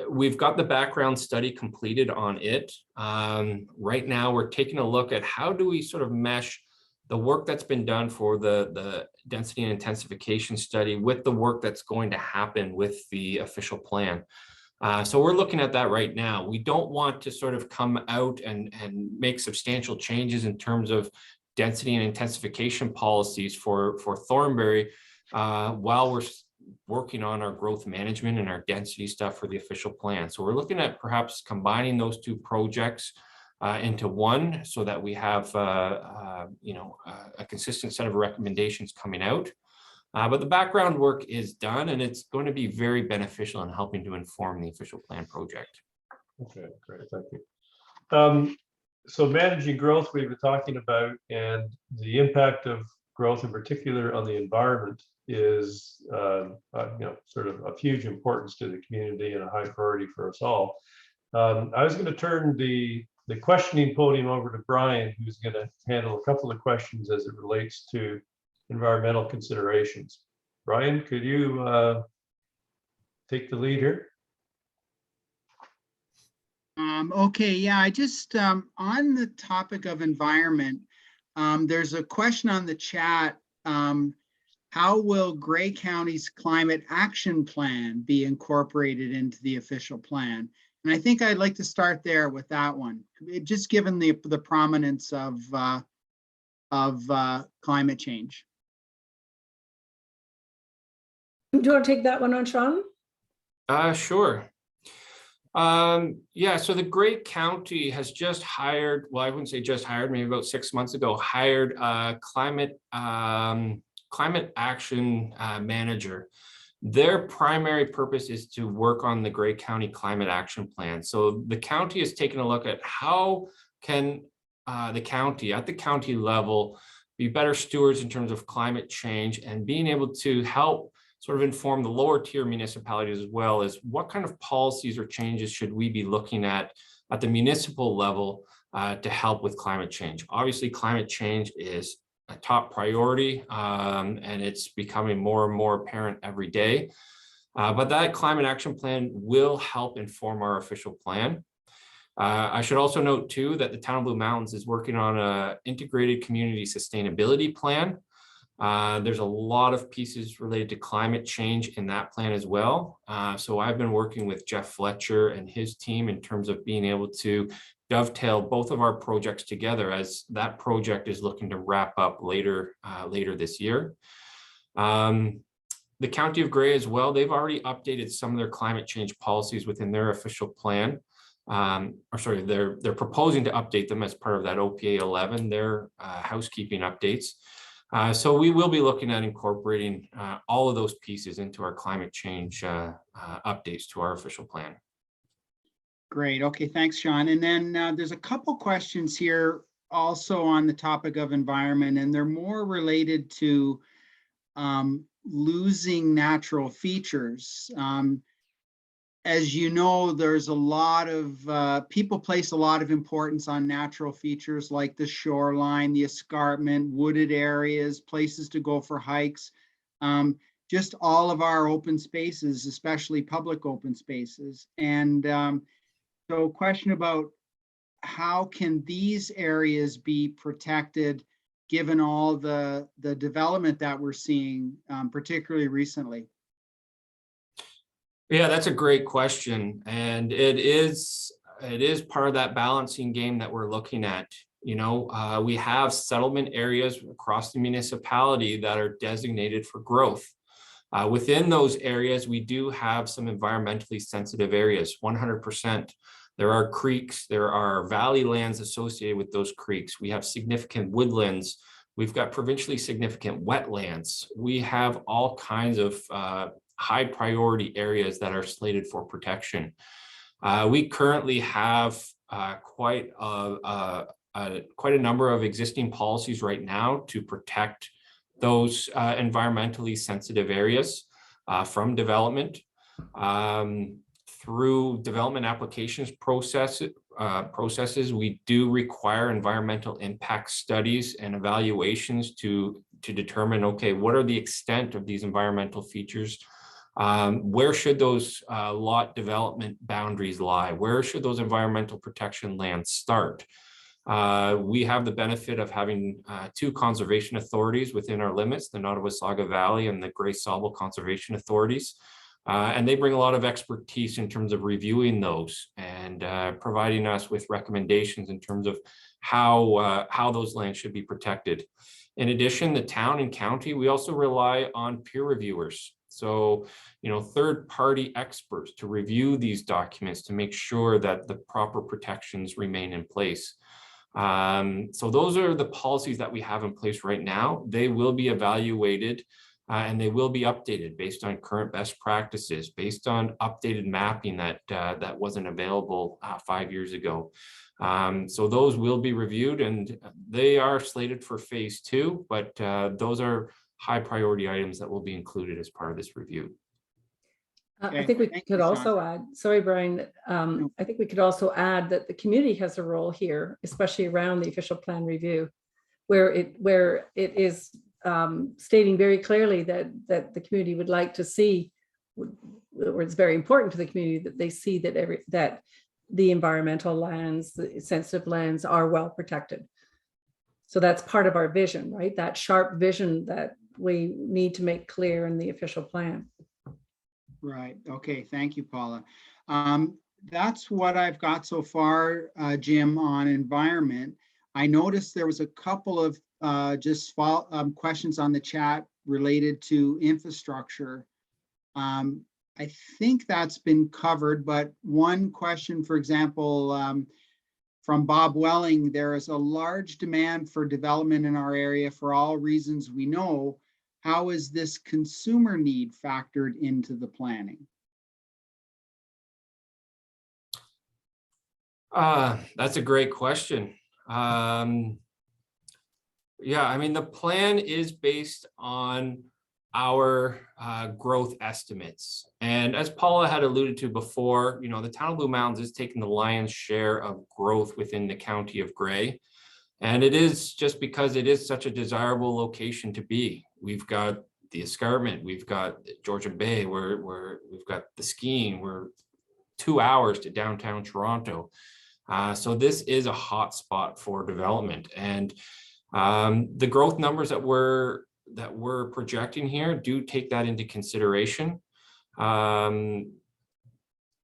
we've got the background study completed on it. Right now, we're taking a look at how do we sort of mesh the work that's been done for the density and intensification study with the work that's going to happen with the official plan. So we're looking at that right now. We don't want to sort of come out and make substantial changes in terms of density and intensification policies for Thornbury while we're working on our growth management and our density stuff for the official plan. So we're looking at perhaps combining those two projects into one so that we have a consistent set of recommendations coming out. But the background work is done, and it's going to be very beneficial in helping to inform the official plan project. Okay, great, thank you. So managing growth we've been talking about, and the impact of growth in particular on the environment is sort of of huge importance to the community and a high priority for us all. I was going to turn the questioning podium over to Brian, who's going to handle a couple of questions as it relates to environmental considerations. Brian, could you take the lead here? Okay, yeah, I just, on the topic of environment, there's a question on the chat. How will Grey County's climate action plan be incorporated into the official plan? And I think I'd like to start there with that one, just given the prominence of climate change. Do you want to take that one on, Shawn? Sure. Yeah, so the Grey County has just hired, well, I wouldn't say just hired, maybe about 6 months ago, hired a climate action manager. Their primary purpose is to work on the Grey County Climate Action Plan. So the county has taken a look at how can the county, at the county level, be better stewards in terms of climate change and being able to help sort of inform the lower tier municipalities as well as what kind of policies or changes should we be looking at the municipal level to help with climate change. Obviously, climate change is a top priority and it's becoming more and more apparent every day. But that climate action plan will help inform our official plan. I should also note too that the town of Blue Mountains is working on an integrated community sustainability plan. There's a lot of pieces related to climate change in that plan as well. So I've been working with Jeff Fletcher and his team in terms of being able to dovetail both of our projects together, as that project is looking to wrap up later this year. The County of Grey as well, they've already updated some of their climate change policies within their official plan. They're proposing to update them as part of that OPA 11, their housekeeping updates. So we will be looking at incorporating all of those pieces into our climate change updates to our official plan. Great. Okay, thanks, Shawn. And then there's a couple questions here also on the topic of environment, and they're more related to losing natural features. As you know, there's a lot of people place a lot of importance on natural features like the shoreline, the escarpment, wooded areas, places to go for hikes, just all of our open spaces, especially public open spaces. And so question about how can these areas be protected given all the development that we're seeing, particularly recently? Yeah, that's a great question. And it is part of that balancing game that we're looking at. You know, we have settlement areas across the municipality that are designated for growth. Within those areas, we do have some environmentally sensitive areas, 100%. There are creeks, there are valley lands associated with those creeks. We have significant woodlands. We've got provincially significant wetlands. We have all kinds of high priority areas that are slated for protection. We currently have quite a number of existing policies right now to protect those environmentally sensitive areas from development. Through development applications processes, we do require environmental impact studies and evaluations to determine, okay, what are the extent of these environmental features? Where should those lot development boundaries lie? Where should those environmental protection lands start? We have the benefit of having two conservation authorities within our limits, the Nottawasaga Valley and the Grey Sauble Conservation Authorities. And they bring a lot of expertise in terms of reviewing those and providing us with recommendations in terms of how those lands should be protected. In addition, the town and county, we also rely on peer reviewers. So, you know, third-party experts to review these documents to make sure that the proper protections remain in place. So those are the policies that we have in place right now. They will be evaluated and they will be updated based on current best practices, based on updated mapping that wasn't available 5 years ago. So those will be reviewed and they are slated for phase 2, but those are high priority items that will be included as part of this review. I think we could also add, sorry, Brian, I think we could also add that the community has a role here, especially around the official plan review, where it is stating very clearly that the community would like to see, or it's very important to the community that they see that the environmental lands, the sensitive lands are well protected. So that's part of our vision, right? That sharp vision that we need to make clear in the official plan. Right. Okay. Thank you, Paula. That's what I've got so far, Jim, on environment. I noticed there was a couple of questions on the chat related to infrastructure. I think that's been covered, but one question, for example, from Bob Welling, there is a large demand for development in our area for all reasons we know. How is this consumer need factored into the planning? That's a great question. Yeah, I mean, the plan is based on our growth estimates. And as Paula had alluded to before, you know, the town of Blue Mountains is taking the lion's share of growth within the County of Grey. And it is just because it is such a desirable location to be. We've got the escarpment, we've got Georgian Bay, we've got the skiing, we're 2 hours to downtown Toronto. So this is a hot spot for development, and the growth numbers that we're projecting here do take that into consideration.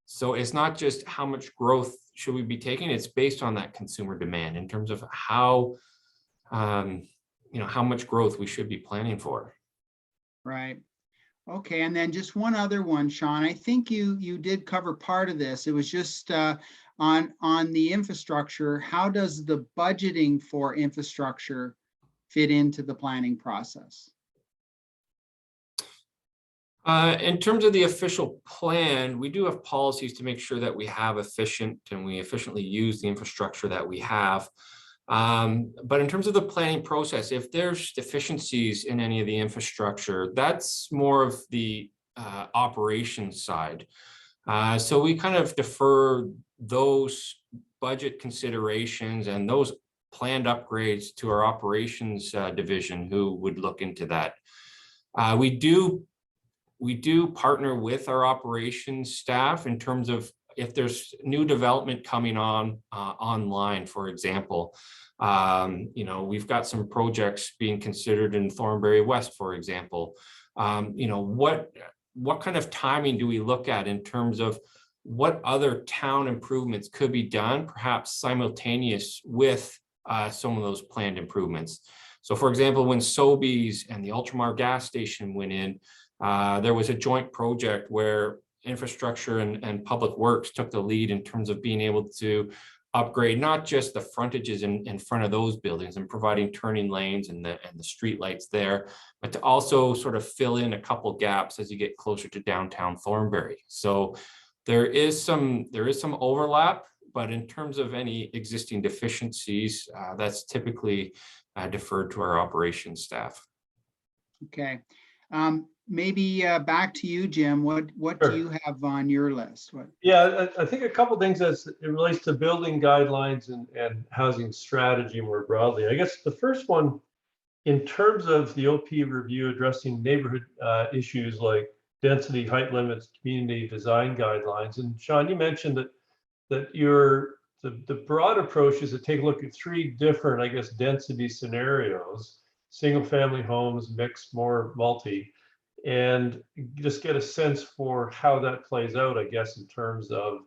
So it's not just how much growth should we be taking, it's based on that consumer demand in terms of how, how much growth we should be planning for. Right. Okay, and then just one other one, Shawn. I think you did cover part of this. It was just on the infrastructure. How does the budgeting for infrastructure fit into the planning process? In terms of the official plan, we do have policies to make sure that we have efficient and we efficiently use the infrastructure that we have. But in terms of the planning process, if there's deficiencies in any of the infrastructure, that's more of the operations side. So we kind of defer those budget considerations and those planned upgrades to our operations division, who would look into that. We do partner with our operations staff in terms of if there's new development coming on online, for example. We've got some projects being considered in Thornbury West, for example. What kind of timing do we look at in terms of what other town improvements could be done, perhaps simultaneous with some of those planned improvements? So, for example, when Sobeys and the Ultramar gas station went in, there was a joint project where infrastructure and public works took the lead in terms of being able to upgrade not just the frontages in front of those buildings and providing turning lanes and the street lights there, but to also sort of fill in a couple gaps as you get closer to downtown Thornbury. So there is some overlap, but in terms of any existing deficiencies, that's typically deferred to our operations staff. Okay. Maybe back to you, Jim. What Sure. do you have on your list? Yeah, I think a couple things as it relates to building guidelines and housing strategy more broadly. I guess the first one, in terms of the OP review addressing neighborhood issues like density, height limits, community design guidelines. And Shawn, you mentioned that the broad approach is to take a look at 3 different, I guess, density scenarios: single family homes, mixed, more multi, and just get a sense for how that plays out, I guess, in terms of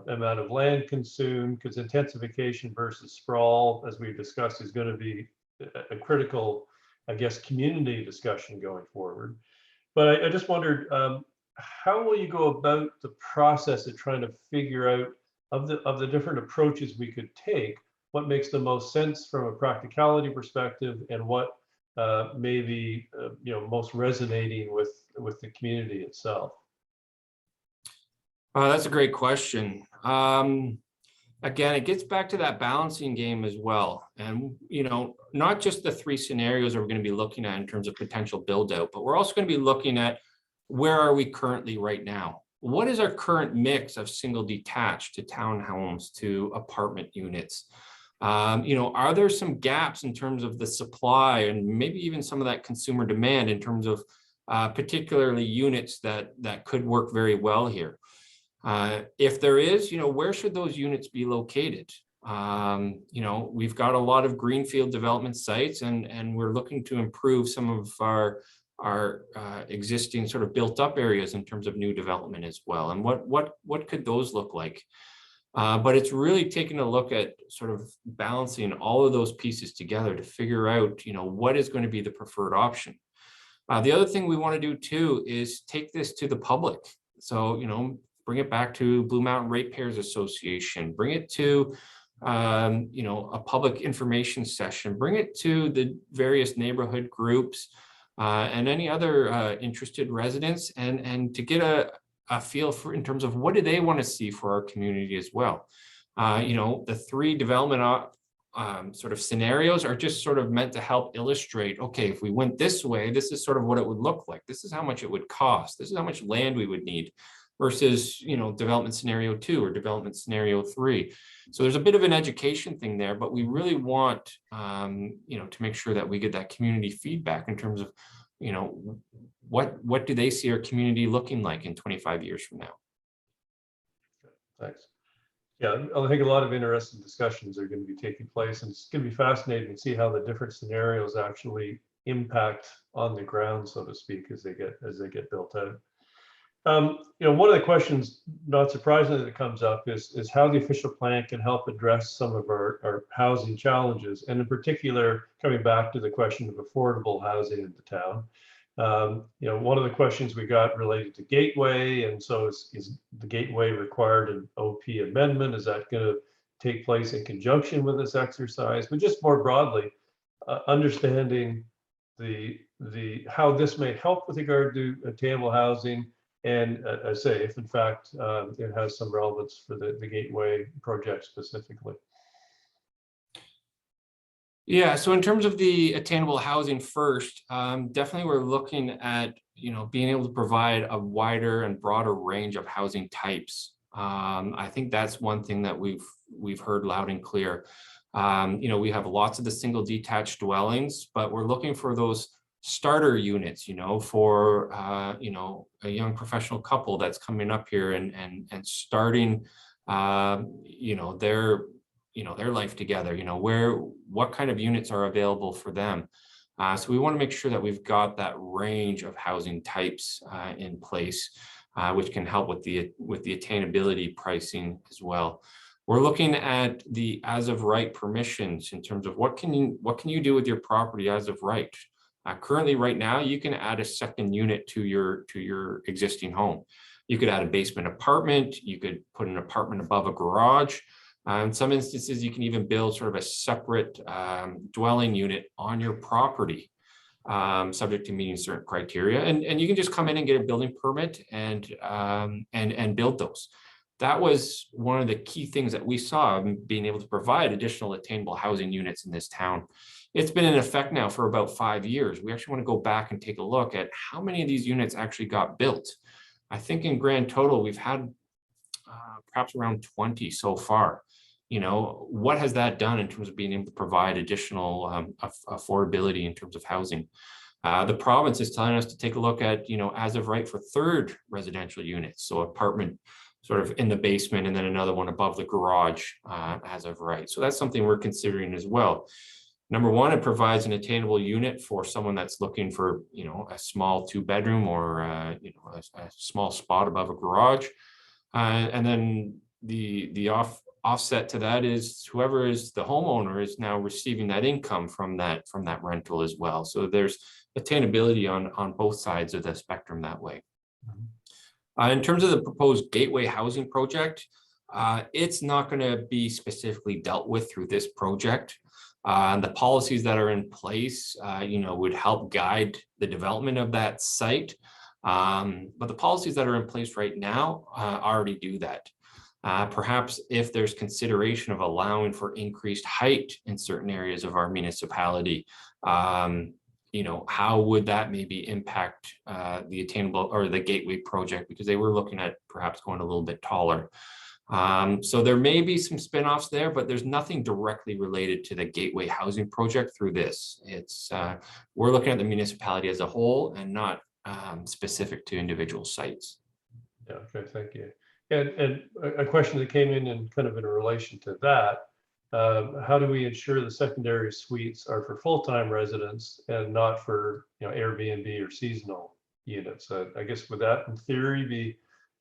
amount of land consumed, because intensification versus sprawl, as we've discussed, is going to be a critical, I guess, community discussion going forward. But I just wondered, how will you go about the process of trying to figure out of the different approaches we could take, what makes the most sense from a practicality perspective, and what may be most resonating with the community itself? That's a great question. Again, it gets back to that balancing game as well. And, not just the 3 scenarios that we're going to be looking at in terms of potential build out, but we're also going to be looking at where are we currently right now? What is our current mix of single detached to townhomes to apartment units? Are there some gaps in terms of the supply and maybe even some of that consumer demand in terms of particularly units that could work very well here? If there is, where should those units be located? We've got a lot of greenfield development sites, and we're looking to improve some of our existing sort of built up areas in terms of new development as well. And what could those look like? But it's really taking a look at sort of balancing all of those pieces together to figure out, what is going to be the preferred option. The other thing we want to do too is take this to the public. So, bring it back to Blue Mountain Ratepayers Association, bring it to, a public information session, bring it to the various neighborhood groups and any other interested residents, and to get a feel for in terms of what do they want to see for our community as well. The 3 development sort of scenarios are just sort of meant to help illustrate, okay, if we went this way, this is sort of what it would look like. This is how much it would cost. This is how much land we would need versus, development scenario 2 or development scenario 3. So there's a bit of an education thing there, but we really want, to make sure that we get that community feedback in terms of you know, what do they see our community looking like in 25 years from now? Thanks. Yeah, I think a lot of interesting discussions are going to be taking place, and it's going to be fascinating to see how the different scenarios actually impact on the ground, so to speak, as they get built out. You know, one of the questions, not surprisingly, that comes up is how the official plan can help address some of our housing challenges, and in particular, coming back to the question of affordable housing in the town. You know, one of the questions we got related to gateway, and so is the gateway required an OP amendment? Is that going to take place in conjunction with this exercise? But just more broadly, understanding the how this may help with regard to attainable housing, and I say if in fact it has some relevance for the gateway project specifically. Yeah, so in terms of the attainable housing first, definitely we're looking at, you know, being able to provide a wider and broader range of housing types. I think that's one thing that we've heard loud and clear. You know, we have lots of the single detached dwellings, but we're looking for those starter units, you know, for you know, a young professional couple that's coming up here and starting you know, their life together, you know, what kind of units are available for them. So we want to make sure that we've got that range of housing types in place, which can help with the attainability pricing as well. We're looking at the as of right permissions in terms of what can you do with your property as of right. Currently, right now, you can add a second unit to your existing home. You could add a basement apartment. You could put an apartment above a garage. In some instances, you can even build sort of a separate dwelling unit on your property, subject to meeting certain criteria. And you can just come in and get a building permit and build those. That was one of the key things that we saw, being able to provide additional attainable housing units in this town. It's been in effect now for about 5 years. We actually want to go back and take a look at how many of these units actually got built. I think in grand total, we've had perhaps around 20 so far. You know, what has that done in terms of being able to provide additional affordability in terms of housing? The province is telling us to take a look at, you know, as of right for third residential units. So apartment sort of in the basement and then another one above the garage as of right. So that's something we're considering as well. Number one, it provides an attainable unit for someone that's looking for, you know, a small 2-bedroom or, you know, a small spot above a garage. And then the offset to that is whoever is the homeowner is now receiving that income from that rental as well. So there's attainability on both sides of the spectrum that way. In terms of the proposed gateway housing project, it's not going to be specifically dealt with through this project. The policies that are in place, you know, would help guide the development of that site. But the policies that are in place right now already do that. Perhaps if there's consideration of allowing for increased height in certain areas of our municipality, you know, how would that maybe impact the attainable or the gateway project, because they were looking at perhaps going a little bit taller. So there may be some spin-offs there, but there's nothing directly related to the gateway housing project through this. It's we're looking at the municipality as a whole and not specific to individual sites. Yeah, okay, thank you. And a question that came in kind of in relation to that, how do we ensure the secondary suites are for full-time residents and not for, you know, Airbnb or seasonal units? I guess would that in theory be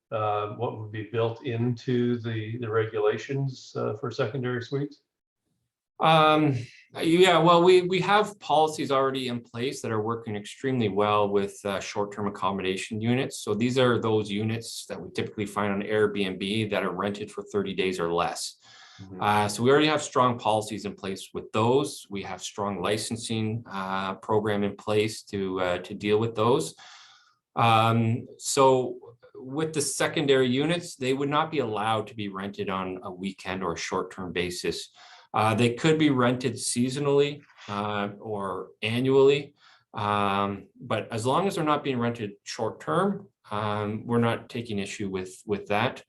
what would be built into the regulations for secondary suites? Yeah, well, we have policies already in place that are working extremely well with short-term accommodation units. So these are those units that we typically find on Airbnb that are rented for 30 days or less. So we already have strong policies in place with those. We have strong licensing program in place to deal with those. So with the secondary units, they would not be allowed to be rented on a weekend or a short-term basis. They could be rented seasonally or annually, but as long as they're not being rented short-term, we're not taking issue with that.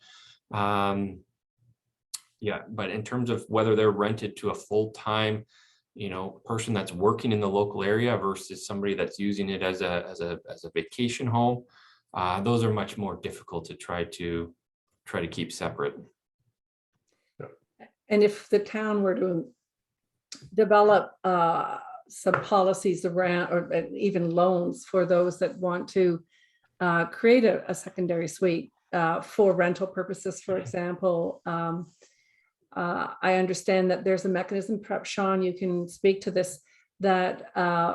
Yeah, but in terms of whether they're rented to a full-time person that's working in the local area versus somebody that's using it as a vacation home. Those are much more difficult to try to keep separate. And if the town were to develop some policies around, or even loans for those that want to create a secondary suite for rental purposes, for example, I understand that there's a mechanism, perhaps Shawn, you can speak to this, that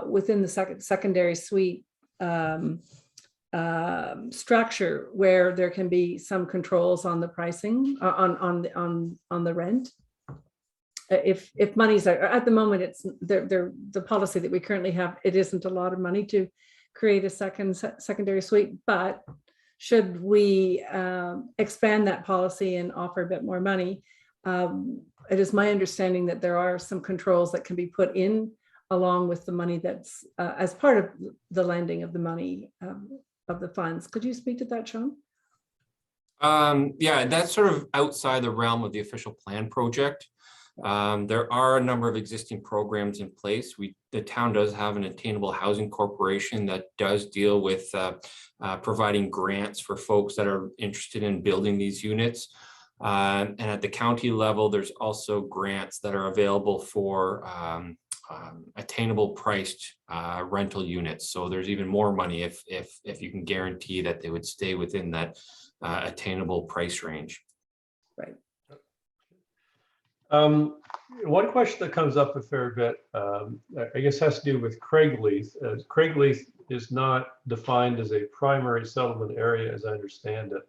within the secondary suite structure, where there can be some controls on the pricing, on the rent. If money's at the moment, it's the policy that we currently have, it isn't a lot of money to create a secondary suite, but should we expand that policy and offer a bit more money, it is my understanding that there are some controls that can be put in along with the money that's as part of the lending of the money of the funds. Could you speak to that, Shawn? Yeah, that's sort of outside the realm of the official plan project. There are a number of existing programs in place. The town does have an attainable housing corporation that does deal with providing grants for folks that are interested in building these units. And at the county level, there's also grants that are available for attainable priced rental units. So there's even more money if you can guarantee that they would stay within that attainable price range. Right. One question that comes up a fair bit, I guess, has to do with Craigleith. Craigleith is not defined as a primary settlement area, as I understand it,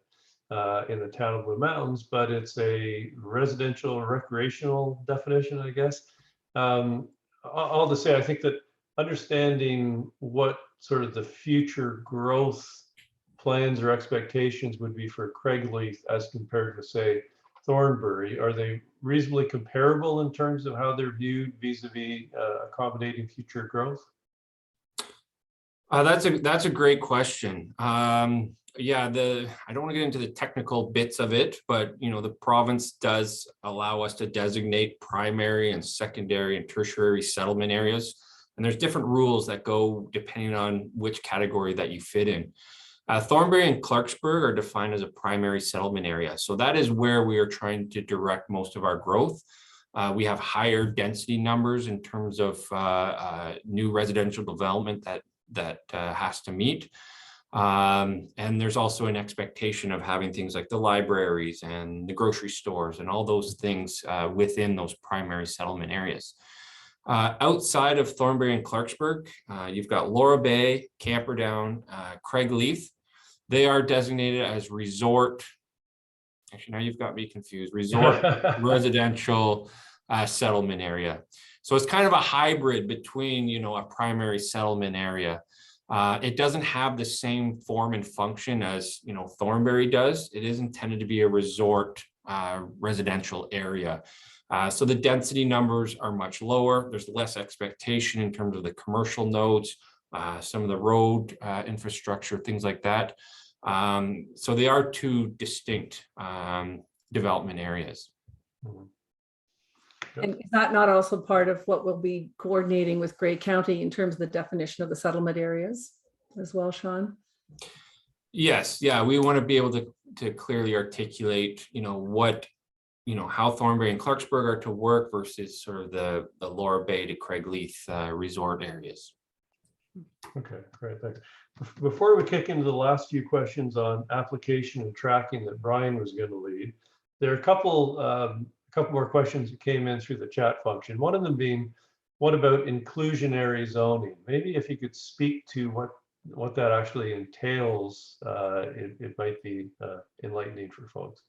in the town of Blue Mountains, but it's a residential recreational definition, I guess. All to say, I think that understanding what sort of the future growth plans or expectations would be for Craigleith as compared to, say, Thornbury, are they reasonably comparable in terms of how they're viewed vis-a-vis accommodating future growth? That's a great question. Yeah, I don't want to get into the technical bits of it, but the province does allow us to designate primary and secondary and tertiary settlement areas, and there's different rules that go depending on which category that you fit in. Thornbury and Clarksburg are defined as a primary settlement area. So that is where we are trying to direct most of our growth. We have higher density numbers in terms of new residential development that has to meet. And there's also an expectation of having things like the libraries and the grocery stores and all those things within those primary settlement areas. Outside of Thornbury and Clarksburg, you've got Laura Bay, Camperdown, Craigleith. They are designated as resort. Actually, now you've got me confused. Resort residential settlement area. So it's kind of a hybrid between, a primary settlement area. It doesn't have the same form and function as, Thornbury does. It is intended to be a resort residential area. So the density numbers are much lower. There's less expectation in terms of the commercial nodes, some of the road infrastructure, things like that. So they are two distinct development areas. And is that not also part of what we'll be coordinating with Grey County in terms of the definition of the settlement areas as well, Shawn? Yes, yeah, we want to be able to clearly articulate, how Thornbury and Clarksburg are to work versus sort of the Laura Bay to Craigleith resort areas. Okay, great, thanks. Before we kick into the last few questions on application and tracking that Brian was going to lead, there are a couple more questions that came in through the chat function. One of them being, what about inclusionary zoning? Maybe if you could speak to what that actually entails, it might be enlightening for folks.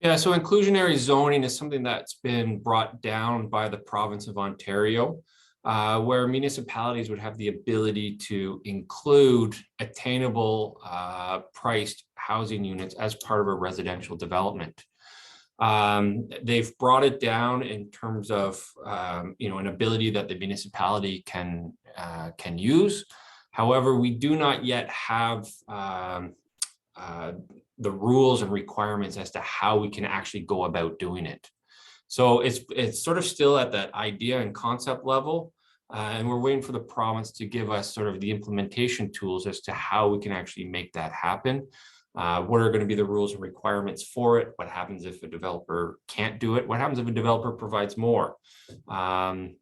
Yeah, so inclusionary zoning is something that's been brought down by the province of Ontario, where municipalities would have the ability to include attainable priced housing units as part of a residential development. They've brought it down in terms of an ability that the municipality can use. However, we do not yet have the rules and requirements as to how we can actually go about doing it. So it's sort of still at that idea and concept level. And we're waiting for the province to give us sort of the implementation tools as to how we can actually make that happen. What are going to be the rules and requirements for it? What happens if a developer can't do it? What happens if a developer provides more?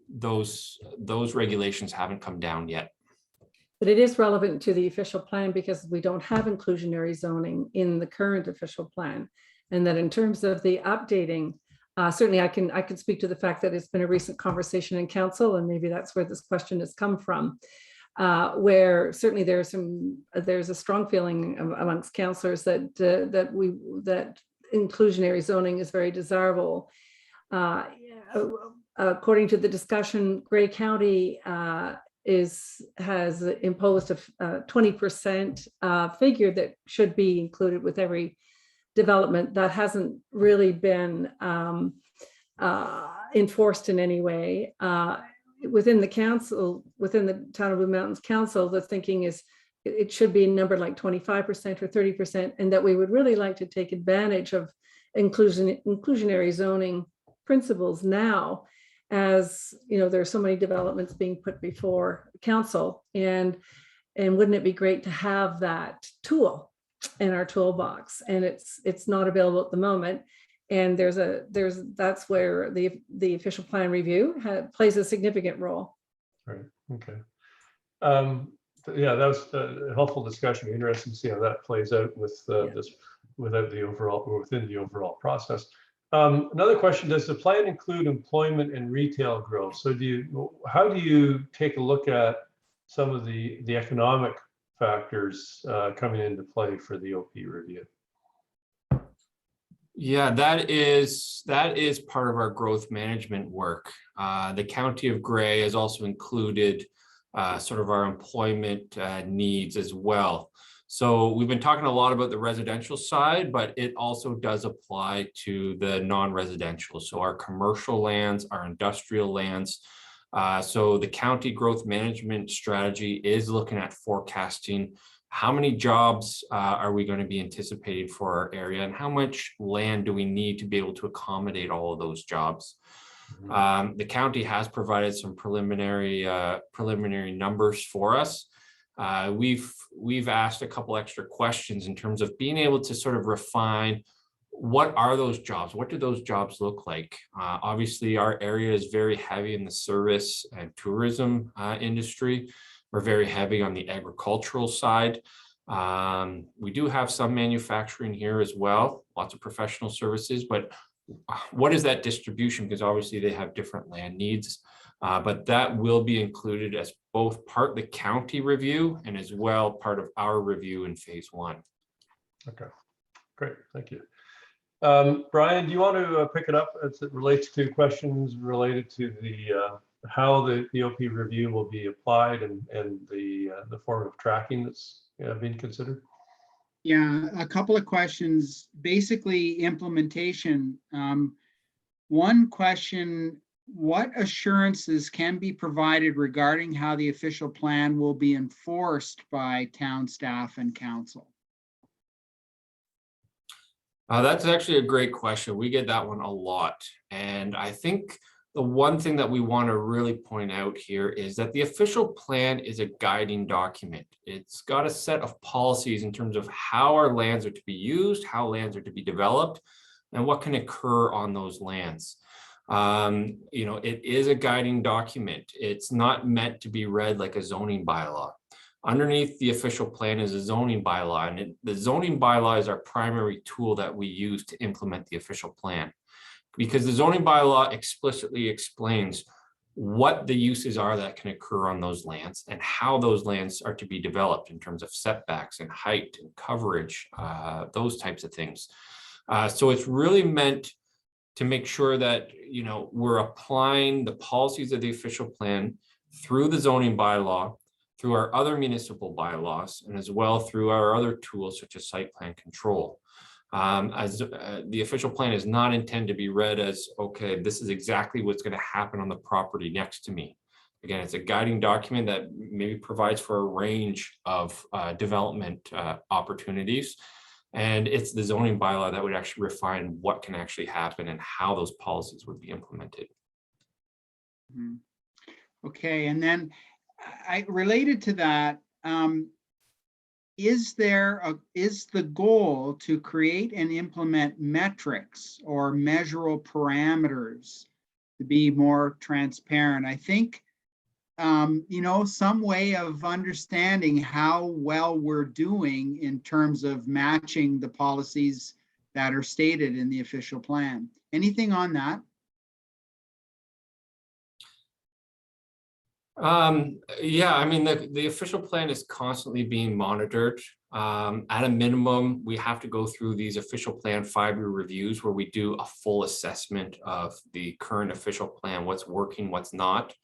Those regulations haven't come down yet. But it is relevant to the official plan because we don't have inclusionary zoning in the current official plan. And that in terms of the updating, certainly I can speak to the fact that it's been a recent conversation in council, and maybe that's where this question has come from, where certainly there's a strong feeling amongst councillors that that inclusionary zoning is very desirable. According to the discussion, Grey County has imposed a 20% figure that should be included with every development. That hasn't really been enforced in any way. Within the council, within the Town of Blue Mountains Council, the thinking is it should be a number like 25% or 30%, and that we would really like to take advantage of inclusionary zoning principles now, as you know, there are so many developments being put before council, and wouldn't it be great to have that tool in our toolbox? And it's not available at the moment, and that's where the official plan review plays a significant role. Right. Okay. Yeah, that was a helpful discussion. Interesting to see how that plays out with this within the overall process. Another question: does the plan include employment and retail growth? So how do you take a look at some of the economic factors coming into play for the OP review? Yeah, that is part of our growth management work. The County of Grey has also included sort of our employment needs as well. So we've been talking a lot about the residential side, but it also does apply to the non-residential. So our commercial lands, our industrial lands. So the county growth management strategy is looking at forecasting how many jobs are we going to be anticipating for our area, and how much land do we need to be able to accommodate all of those jobs. Mm-hmm. The county has provided some preliminary numbers for us. We've asked a couple extra questions in terms of being able to sort of refine what are those jobs? What do those jobs look like? Obviously, our area is very heavy in the service and tourism industry. We're very heavy on the agricultural side. We do have some manufacturing here as well, lots of professional services, but what is that distribution? Because obviously they have different land needs, but that will be included as both part of the county review and as well part of our review in phase 1. Okay, great, thank you. Brian, do you want to pick it up as it relates to questions related to how the OP review will be applied and the form of tracking that's being considered? Yeah, a couple of questions. Basically, implementation. One question: what assurances can be provided regarding how the official plan will be enforced by town staff and council? That's actually a great question. We get that one a lot. And I think the one thing that we want to really point out here is that the official plan is a guiding document. It's got a set of policies in terms of how our lands are to be used, how lands are to be developed, and what can occur on those lands. You know, it is a guiding document. It's not meant to be read like a zoning bylaw. Underneath the official plan is a zoning bylaw, and the zoning bylaw is our primary tool that we use to implement the official plan, because the zoning bylaw explicitly explains what the uses are that can occur on those lands and how those lands are to be developed in terms of setbacks and height and coverage, those types of things. So it's really meant to make sure that, you know, we're applying the policies of the official plan through the zoning bylaw, through our other municipal bylaws, and as well through our other tools such as site plan control. The official plan is not intended to be read as, okay, this is exactly what's going to happen on the property next to me. Again, it's a guiding document that maybe provides for a range of development opportunities. And it's the zoning bylaw that would actually refine what can actually happen and how those policies would be implemented. Mhm. Okay, and then related to that, is the goal to create and implement metrics or measurable parameters to be more transparent? I think, some way of understanding how well we're doing in terms of matching the policies that are stated in the official plan. Anything on that? Yeah, I mean, the official plan is constantly being monitored. At a minimum, we have to go through these official plan 5-year reviews where we do a full assessment of the current official plan, what's working, what's not.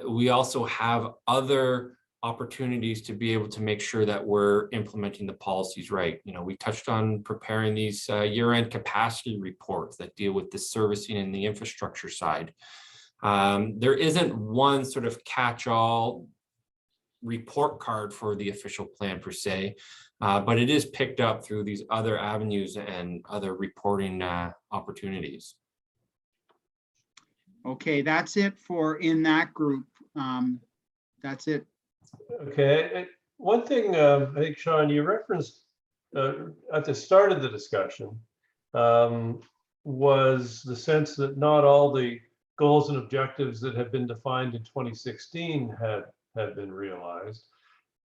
We also have other opportunities to be able to make sure that we're implementing the policies right. We touched on preparing these year-end capacity reports that deal with the servicing and the infrastructure side. There isn't one sort of catch-all report card for the official plan per se, but it is picked up through these other avenues and other reporting opportunities. Okay, that's it for in that group. That's it. Okay, one thing I think, Shawn, you referenced at the start of the discussion was the sense that not all the goals and objectives that have been defined in 2016 had been realized.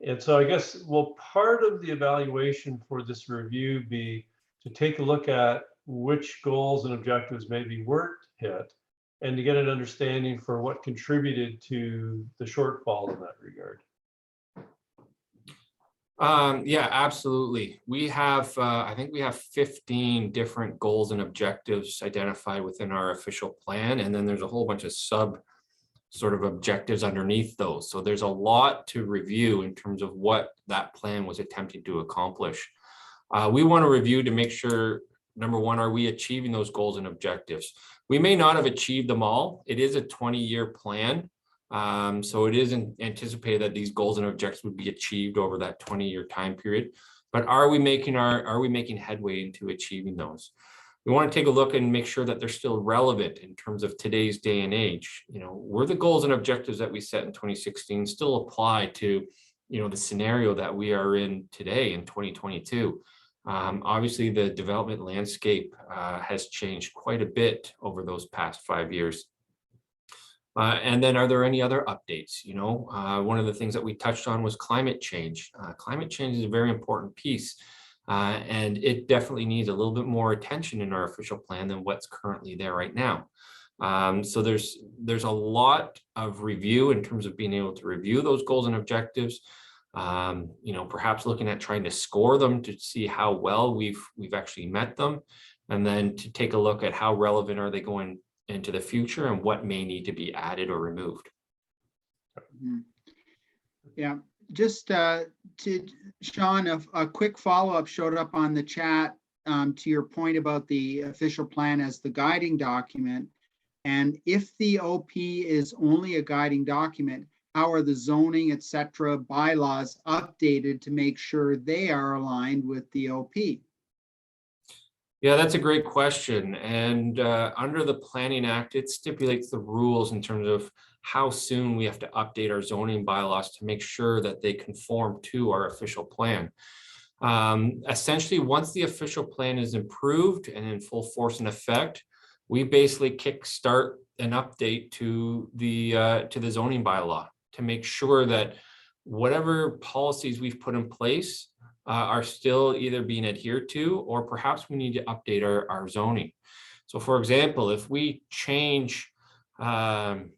And so I guess, will part of the evaluation for this review be to take a look at which goals and objectives maybe weren't hit, and to get an understanding for what contributed to the shortfall in that regard? Yeah, absolutely. We have, I think we have 15 different goals and objectives identified within our official plan. And then there's a whole bunch of sort of objectives underneath those. So there's a lot to review in terms of what that plan was attempting to accomplish. We want to review to make sure, number one, are we achieving those goals and objectives? We may not have achieved them all. It is a 20-year plan. So it isn't anticipated that these goals and objectives would be achieved over that 20-year time period. But are we making headway into achieving those? We want to take a look and make sure that they're still relevant in terms of today's day and age. Were the goals and objectives that we set in 2016 still apply to, the scenario that we are in today in 2022? Obviously, the development landscape has changed quite a bit over those past 5 years. And then are there any other updates? One of the things that we touched on was climate change. Climate change is a very important piece, and it definitely needs a little bit more attention in our official plan than what's currently there right now. So there's a lot of review in terms of being able to review those goals and objectives. Perhaps looking at trying to score them to see how well we've actually met them, and then to take a look at how relevant are they going into the future and what may need to be added or removed. Yeah, just to Shawn, a quick follow-up showed up on the chat to your point about the official plan as the guiding document. And if the OP is only a guiding document, how are the zoning, etc., bylaws updated to make sure they are aligned with the OP? Yeah, that's a great question. And under the Planning Act, it stipulates the rules in terms of how soon we have to update our zoning bylaws to make sure that they conform to our official plan. Essentially, once the official plan is approved and in full force and effect, we basically kickstart an update to the zoning bylaw to make sure that whatever policies we've put in place are still either being adhered to, or perhaps we need to update our zoning. So for example, if we change the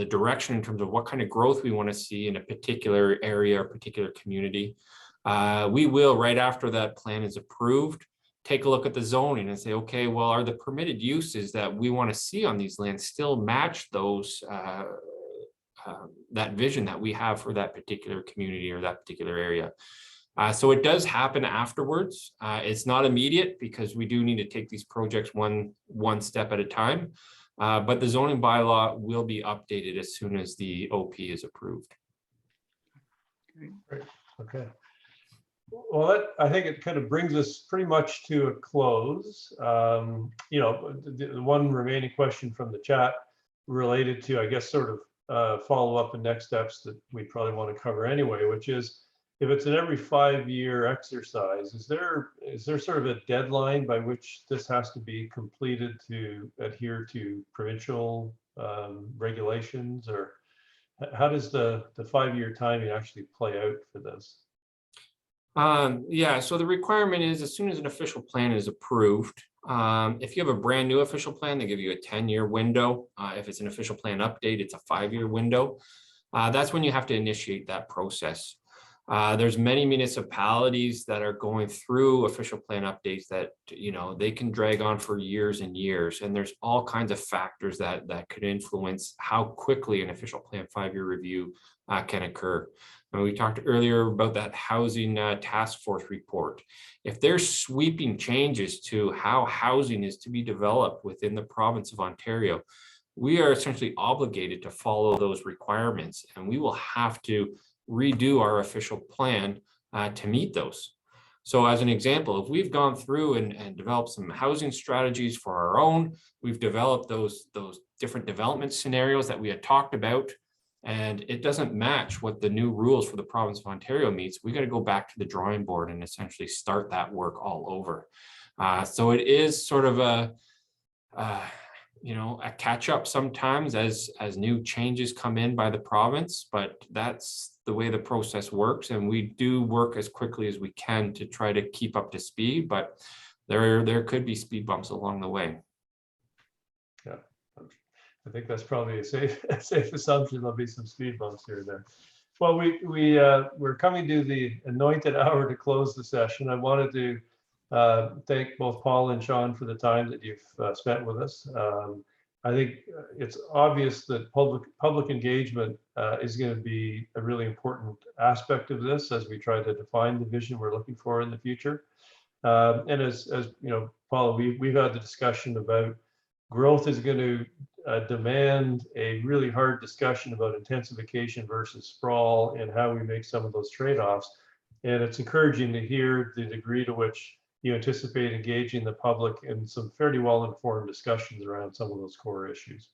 direction in terms of what kind of growth we want to see in a particular area or particular community, we will, right after that plan is approved, take a look at the zoning and say, okay, well, are the permitted uses that we want to see on these lands still match those that vision that we have for that particular community or that particular area. So it does happen afterwards. It's not immediate because we do need to take these projects one step at a time. But the zoning bylaw will be updated as soon as the OP is approved. Great. Okay. Well, I think it kind of brings us pretty much to a close. The one remaining question from the chat related to, I guess, sort of follow up and next steps that we probably want to cover anyway, which is if it's an every 5-year exercise, is there sort of a deadline by which this has to be completed to adhere to provincial regulations, or how does the 5-year timing actually play out for this? Yeah, so the requirement is as soon as an official plan is approved, if you have a brand new official plan, they give you a 10-year window. If it's an official plan update, it's a 5-year window. That's when you have to initiate that process. There's many municipalities that are going through official plan updates that, they can drag on for years and years. And there's all kinds of factors that could influence how quickly an official plan 5-year review can occur. And we talked earlier about that housing task force report. If there's sweeping changes to how housing is to be developed within the province of Ontario, we are essentially obligated to follow those requirements, and we will have to redo our official plan to meet those. So as an example, if we've gone through and developed some housing strategies for our own, we've developed those different development scenarios that we had talked about, and it doesn't match what the new rules for the province of Ontario meets, we got to go back to the drawing board and essentially start that work all over. So it is sort of a catch up sometimes as new changes come in by the province, but that's the way the process works. And we do work as quickly as we can to try to keep up to speed, but there could be speed bumps along the way. Yeah, I think that's probably a safe assumption. There'll be some speed bumps here and there. Well, we're coming to the anointed hour to close the session. I wanted to thank both Paul and Shawn for the time that you've spent with us. I think it's obvious that public engagement is going to be a really important aspect of this as we try to define the vision we're looking for in the future. And as Paula, we've had the discussion about growth is going to demand a really hard discussion about intensification versus sprawl and how we make some of those trade-offs. And it's encouraging to hear the degree to which you anticipate engaging the public in some fairly well-informed discussions around some of those core issues.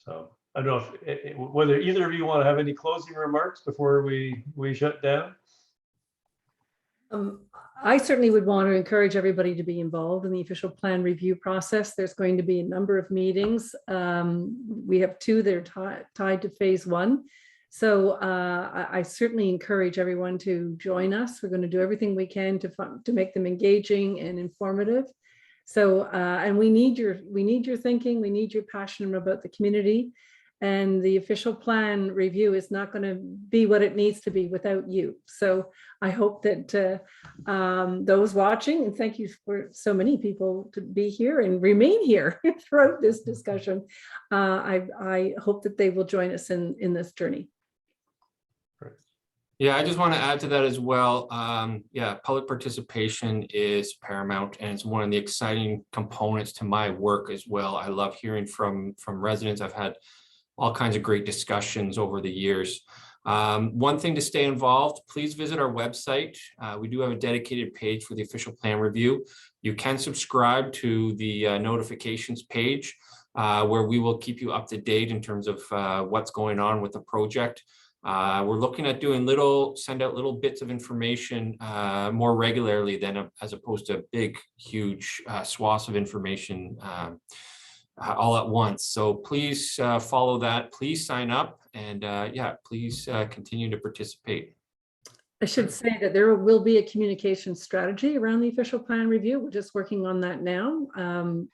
So I don't know if whether either of you want to have any closing remarks before we shut down. I certainly would want to encourage everybody to be involved in the official plan review process. There's going to be a number of meetings. We have 2 that are tied to phase 1. So I certainly encourage everyone to join us. We're going to do everything we can to make them engaging and informative. So and we need your thinking. We need your passion about the community. And the official plan review is not going to be what it needs to be without you. So I hope that those watching, and thank you for so many people to be here and remain here throughout this discussion. I hope that they will join us in this journey. Yeah, I just want to add to that as well. Yeah, public participation is paramount, and it's one of the exciting components to my work as well. I love hearing from residents. I've had all kinds of great discussions over the years. One thing to stay involved, please visit our website. We do have a dedicated page for the official plan review. You can subscribe to the notifications page where we will keep you up to date in terms of what's going on with the project. We're looking at doing send out little bits of information more regularly than as opposed to big, huge swaths of information all at once. So please follow that. Please sign up, and yeah, please continue to participate. I should say that there will be a communication strategy around the official plan review. We're just working on that now.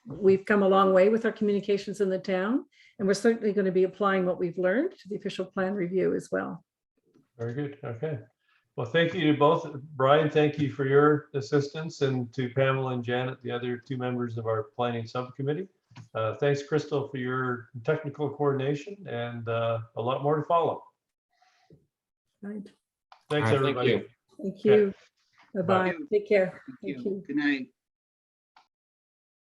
We've come a long way with our communications in the town, and we're certainly going to be applying what we've learned to the official plan review as well. Very good. Okay. Well, thank you to both. Brian, thank you for your assistance, and to Pamela and Janet, the other 2 members of our planning subcommittee. Thanks, Crystal, for your technical coordination, and a lot more to follow. Right. Thanks, everybody. Thank you. Thank you. Yeah. Bye-bye. Take care. Thank you. Good night.